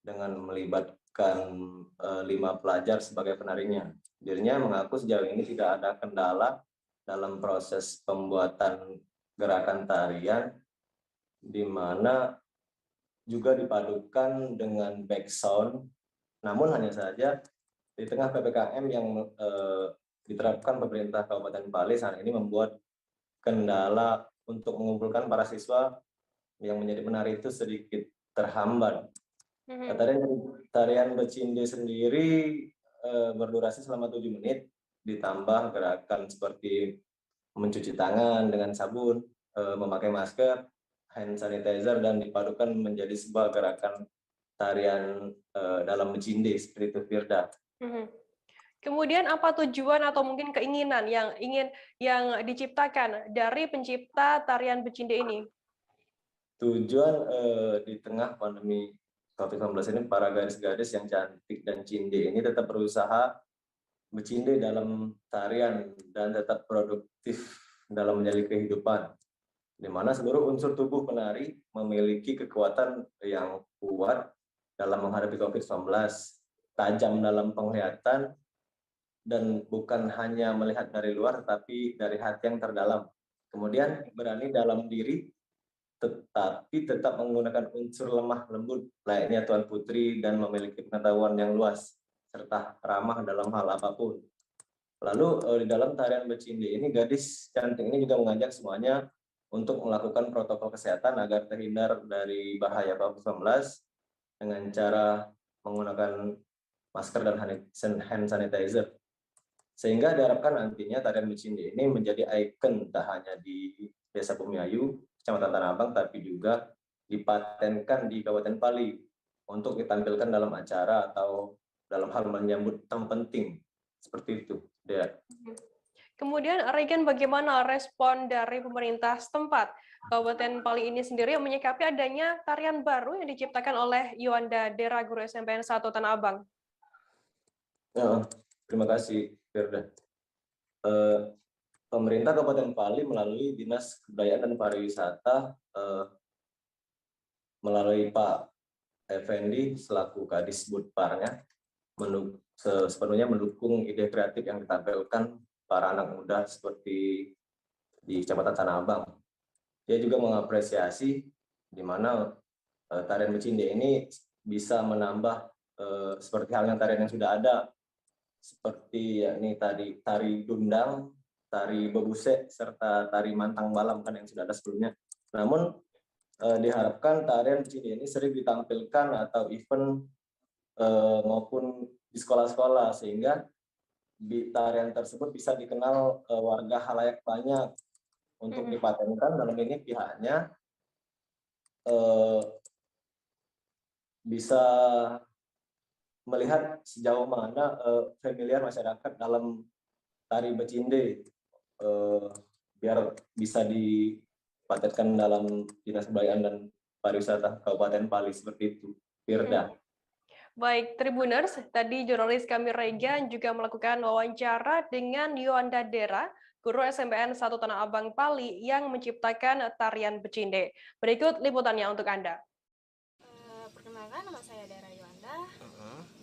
dengan melibatkan 5 pelajar sebagai penarinya. Dirinya mengaku sejauh ini tidak ada kendala dalam proses pembuatan gerakan tarian, di mana juga dipadukan dengan background. Namun hanya saja di tengah PPKM yang diterapkan pemerintah Kabupaten Pali saat ini membuat kendala untuk mengumpulkan para siswa yang menjadi penari itu sedikit terhambat. Tarian Becinde sendiri berdurasi selama 7 menit, ditambah gerakan seperti mencuci tangan dengan sabun, memakai masker, hand sanitizer, dan dipadukan menjadi sebuah gerakan tarian dalam Becinde, seperti itu, Firda. Kemudian apa tujuan atau mungkin keinginan yang diciptakan dari pencipta tarian Becinde ini? Tujuan di tengah pandemi COVID-19 ini, para gadis-gadis yang cantik dan cinde ini tetap berusaha becinde dalam tarian dan tetap produktif dalam menjalani kehidupan, di mana seluruh unsur tubuh penari memiliki kekuatan yang kuat dalam menghadapi COVID-19, tajam dalam penglihatan, dan bukan hanya melihat dari luar, tetapi dari hati yang terdalam. Kemudian berani dalam diri, tetapi tetap menggunakan unsur lemah lembut layaknya Tuan Putri dan memiliki pengetahuan yang luas serta ramah dalam hal apapun. Lalu di dalam tarian Becinde ini, gadis cantik ini juga mengajak semuanya untuk melakukan protokol kesehatan agar terhindar dari bahaya COVID-19 dengan cara menggunakan masker dan hand sanitizer. Sehingga diharapkan nantinya tarian Becinde ini menjadi ikon tak hanya di Desa Bumi Ayu, Kecamatan Tanah Abang, tapi juga dipatenkan di Kabupaten Pali untuk ditampilkan dalam acara atau dalam hal menyambut tamu penting, seperti itu. Kemudian, Regen, bagaimana respon dari pemerintah setempat? Kabupaten Pali ini sendiri menyikapi adanya tarian baru yang diciptakan oleh Yuanda Dera, guru SMPN 1 Tanah Abang. Terima kasih, Firda. Pemerintah Kabupaten Pali melalui Dinas Kebudayaan dan Pariwisata melalui Pak Effendi selaku Kadis Budparnya sepenuhnya mendukung ide kreatif yang ditampilkan para anak muda seperti di Kecamatan Tanah Abang. Dia juga mengapresiasi di mana tarian Becinde ini bisa menambah seperti halnya tarian yang sudah ada, seperti yakni tadi tari dundang, tari bebusek serta tari mantang balam kan yang sudah ada sebelumnya. Namun diharapkan tarian Becinde ini sering ditampilkan atau event maupun di sekolah-sekolah sehingga tarian tersebut bisa dikenal warga halayak banyak. Untuk dipatenkan dalam ini pihaknya bisa melihat sejauh mana familiar masyarakat dalam tari Becinde biar bisa dipatenkan dalam Dinas Kebudayaan dan Pariwisata Kabupaten Pali seperti itu. Firda. Baik, Tribuners, tadi jurnalis kami Regan juga melakukan wawancara dengan Yoanda Dera, guru SMPN 1 Tanah Abang Pali yang menciptakan tarian Becinde. Berikut liputannya untuk Anda. Perkenalkan, nama saya Dera Yoanda,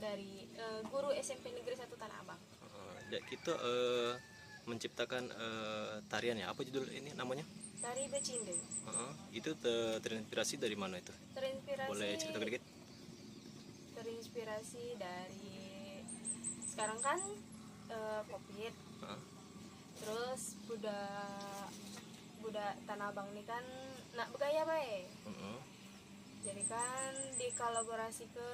dari guru SMP Negeri 1 Tanah Abang. Kita menciptakan tarian ya, apa judul ini namanya? Tari Becinde. Itu terinspirasi dari mana itu? Terinspirasi. Boleh cerita sedikit? Terinspirasi dari sekarang kan COVID. Terus budak Tanah Abang ini kan nak bergaya baik. Jadi kan dikolaborasi ke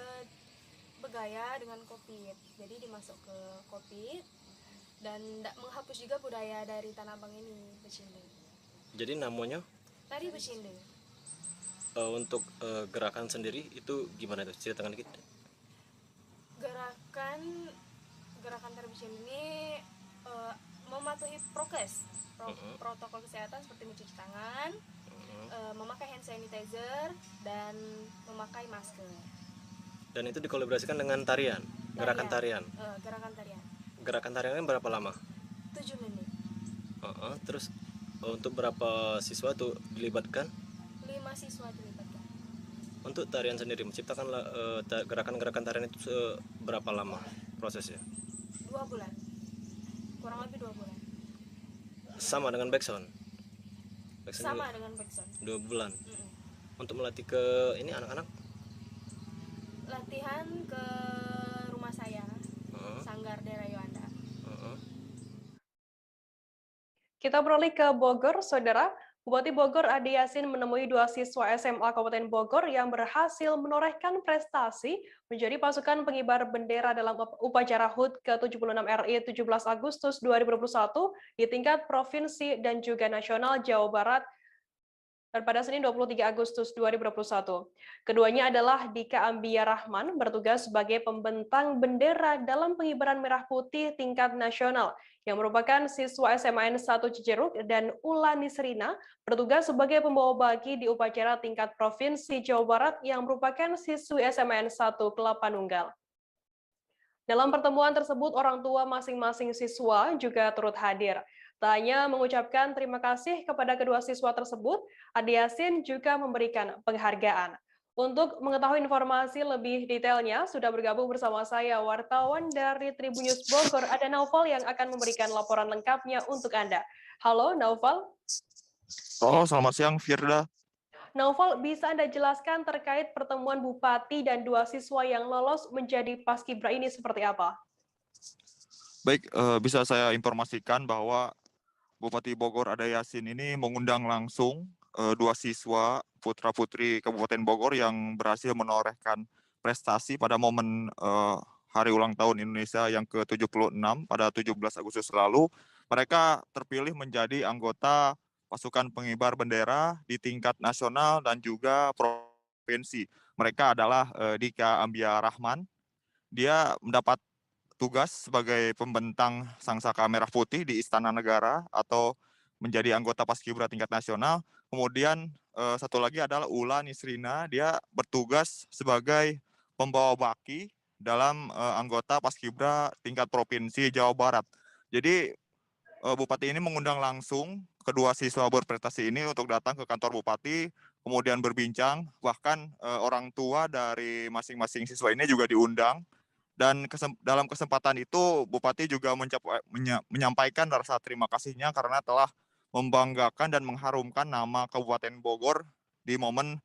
bergaya dengan COVID. Jadi dimasuk ke COVID dan tidak menghapus juga budaya dari Tanah Abang ini, Becinde. Jadi namanya? Tari Becinde. Untuk gerakan sendiri itu gimana itu? Ceritakan dikit. Gerakan tari Becinde ini mematuhi prokes, protokol kesehatan seperti mencuci tangan, memakai hand sanitizer, dan memakai masker. Dan itu dikolaborasikan dengan tarian, gerakan tarian. Gerakan tarian. Gerakan tariannya berapa lama? 7 menit. Terus untuk berapa siswa tuh dilibatkan? 5 siswa dilibatkan. Untuk tarian sendiri menciptakan gerakan-gerakan tarian itu berapa lama prosesnya? 2 bulan. Kurang lebih 2 bulan. Sama dengan backsound? Sama dengan backsound. 2 bulan. Untuk melatih ke ini anak-anak? Latihan ke rumah saya, Sanggar Dera Yoanda. Kita beralih ke Bogor, Saudara. Bupati Bogor Ade Yasin menemui 2 siswa SMA Kabupaten Bogor yang berhasil menorehkan prestasi menjadi pasukan pengibar bendera dalam upacara HUT ke-76 RI 17 Agustus 2021 di tingkat provinsi dan juga nasional Jawa Barat dan pada Senin 23 Agustus 2021. Keduanya adalah Dika Ambia Rahman bertugas sebagai pembentang bendera dalam pengibaran merah putih tingkat nasional yang merupakan siswa SMAN 1 Cijeruk, dan Ula Nisrina bertugas sebagai pembawa baki di upacara tingkat provinsi Jawa Barat yang merupakan siswi SMAN 1 Kelapa Nunggal. Dalam pertemuan tersebut, orang tua masing-masing siswa juga turut hadir. Tak hanya mengucapkan terima kasih kepada kedua siswa tersebut, Ade Yasin juga memberikan penghargaan. Untuk mengetahui informasi lebih detailnya, sudah bergabung bersama saya wartawan dari Tribunnews Bogor, ada Naufal yang akan memberikan laporan lengkapnya untuk Anda. Halo, Naufal. Selamat siang, Firda. Naufal, bisa Anda jelaskan terkait pertemuan Bupati dan 2 siswa yang lolos menjadi Paskibra ini seperti apa? Baik, bisa saya informasikan bahwa Bupati Bogor Ade Yasin ini mengundang langsung 2 siswa putra-putri Kabupaten Bogor yang berhasil menorehkan prestasi pada momen Hari Ulang Tahun Indonesia yang ke-76 pada 17 Agustus lalu. Mereka terpilih menjadi anggota pasukan pengibar bendera di tingkat nasional dan juga provinsi. Mereka adalah Dika Ambia Rahman. Dia mendapat tugas sebagai pembentang sangsaka merah putih di Istana Negara atau menjadi anggota Paskibra tingkat nasional. Kemudian satu lagi adalah Ula Nisrina, dia bertugas sebagai pembawa baki dalam anggota Paskibra tingkat provinsi Jawa Barat. Jadi Bupati ini mengundang langsung kedua siswa berprestasi ini untuk datang ke kantor Bupati, kemudian berbincang, bahkan orang tua dari masing-masing siswa ini juga diundang. Dan dalam kesempatan itu Bupati juga menyampaikan rasa terima kasihnya karena telah membanggakan dan mengharumkan nama Kabupaten Bogor di momen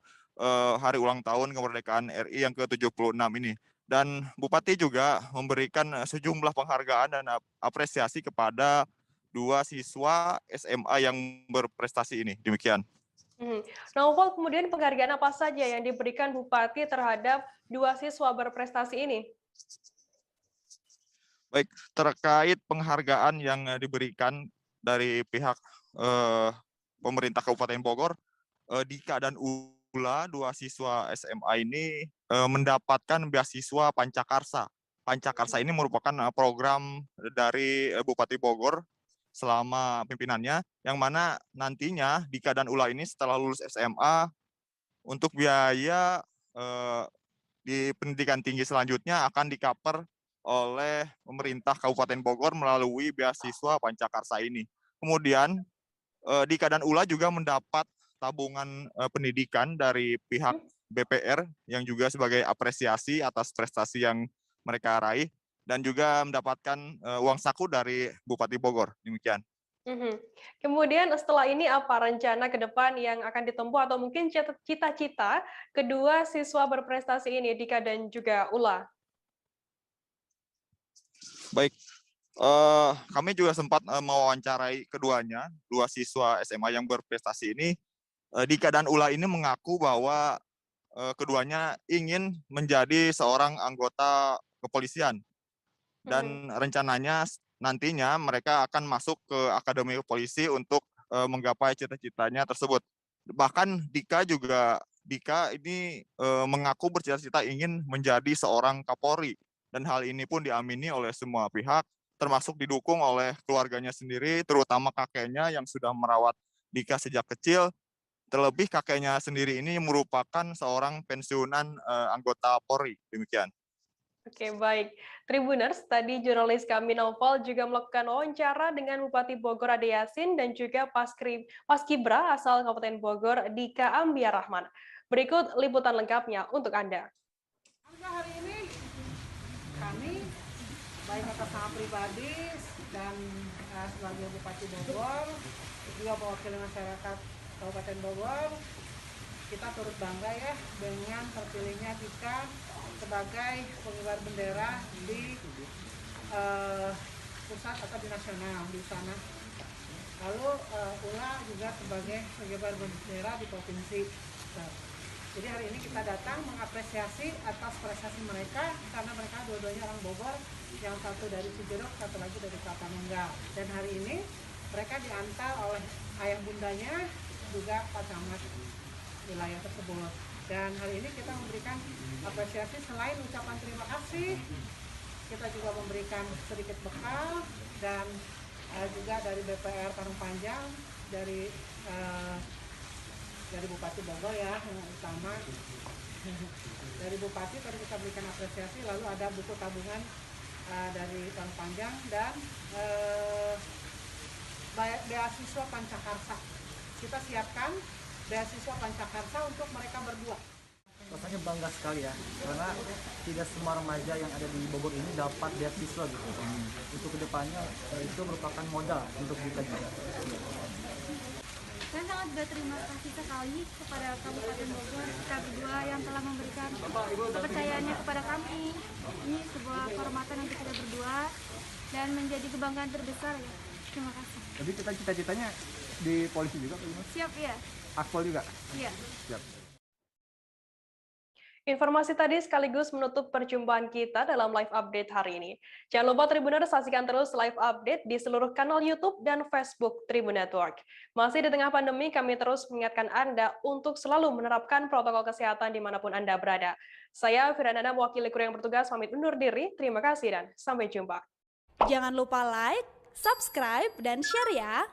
Hari Ulang Tahun Kemerdekaan RI yang ke-76 ini. Dan Bupati juga memberikan sejumlah penghargaan dan apresiasi kepada 2 siswa SMA yang berprestasi ini. Demikian. Naufal, kemudian penghargaan apa saja yang diberikan Bupati terhadap 2 siswa berprestasi ini? Baik, terkait penghargaan yang diberikan dari pihak pemerintah Kabupaten Bogor, Dika dan Ula, 2 siswa SMA ini mendapatkan beasiswa Pancakarsa. Pancakarsa ini merupakan program dari Bupati Bogor selama pimpinannya, yang mana nantinya Dika dan Ula ini setelah lulus SMA untuk biaya di pendidikan tinggi selanjutnya akan di-cover oleh pemerintah Kabupaten Bogor melalui beasiswa Pancakarsa ini. Kemudian Dika dan Ula juga mendapat tabungan pendidikan dari pihak BPR yang juga sebagai apresiasi atas prestasi yang mereka raih, dan juga mendapatkan uang saku dari Bupati Bogor. Demikian. Kemudian setelah ini apa rencana ke depan yang akan ditempuh atau mungkin cita-cita kedua siswa berprestasi ini, Dika dan juga Ula? Baik, kami juga sempat mewawancarai keduanya, 2 siswa SMA yang berprestasi ini. Dika dan Ula ini mengaku bahwa keduanya ingin menjadi seorang anggota kepolisian. Dan rencananya nantinya mereka akan masuk ke Akademi Polisi untuk menggapai cita-citanya tersebut. Bahkan Dika ini mengaku bercita-cita ingin menjadi seorang Kapolri. Dan hal ini pun diamini oleh semua pihak, termasuk didukung oleh keluarganya sendiri, terutama kakeknya yang sudah merawat Dika sejak kecil. Terlebih kakeknya sendiri ini merupakan seorang pensiunan anggota Polri. Demikian. Oke, baik. Tribuners, tadi jurnalis kami Naufal juga melakukan wawancara dengan Bupati Bogor Ade Yasin dan juga Paskibra asal Kabupaten Bogor Dika Ambia Rahman. Berikut liputan lengkapnya untuk Anda. Hari ini kami, baik atas nama pribadi dan sebagai Bupati Bogor, juga mewakili masyarakat Kabupaten Bogor, kita turut bangga ya dengan terpilihnya Dika sebagai pengibar bendera di pusat atau di nasional di sana. Lalu Ula juga sebagai pengibar bendera di provinsi. Jadi hari ini kita datang mengapresiasi atas prestasi mereka karena mereka dua-duanya orang Bogor, yang satu dari Cijeruk, satu lagi dari Kelapa Nunggal. Dan hari ini mereka diantar oleh ayah bundanya juga Pak Camat wilayah tersebut. Dan hari ini kita memberikan apresiasi, selain ucapan terima kasih, kita juga memberikan sedikit bekal dan juga dari BPR Parung Panjang, dari Bupati Bogor ya yang utama. Dari Bupati tadi kita berikan apresiasi, lalu ada buku tabungan dari Parung Panjang dan beasiswa Pancakarsa. Kita siapkan beasiswa Pancakarsa untuk mereka berdua. Rasanya bangga sekali ya, karena tidak semua remaja yang ada di Bogor ini dapat beasiswa gitu. Untuk kedepannya itu merupakan modal untuk kita juga. Saya sangat berterima kasih sekali kepada Kabupaten Bogor, kita berdua yang telah memberikan kepercayaannya kepada kami. Ini sebuah kehormatan untuk kita berdua dan menjadi kebanggaan terbesar ya. Terima kasih. Tapi kita cita-citanya di polisi juga, Pak Imas? Siap ya. Akpol juga? Iya. Siap. Informasi tadi sekaligus menutup perjumpaan kita dalam live update hari ini. Jangan lupa Tribuners saksikan terus live update di seluruh kanal YouTube dan Facebook Tribun Network. Masih di tengah pandemi, kami terus mengingatkan Anda untuk selalu menerapkan protokol kesehatan dimanapun Anda berada. Saya Firanana, mewakili kru yang bertugas, pamit undur diri. Terima kasih dan sampai jumpa. Jangan lupa like, subscribe, dan share ya.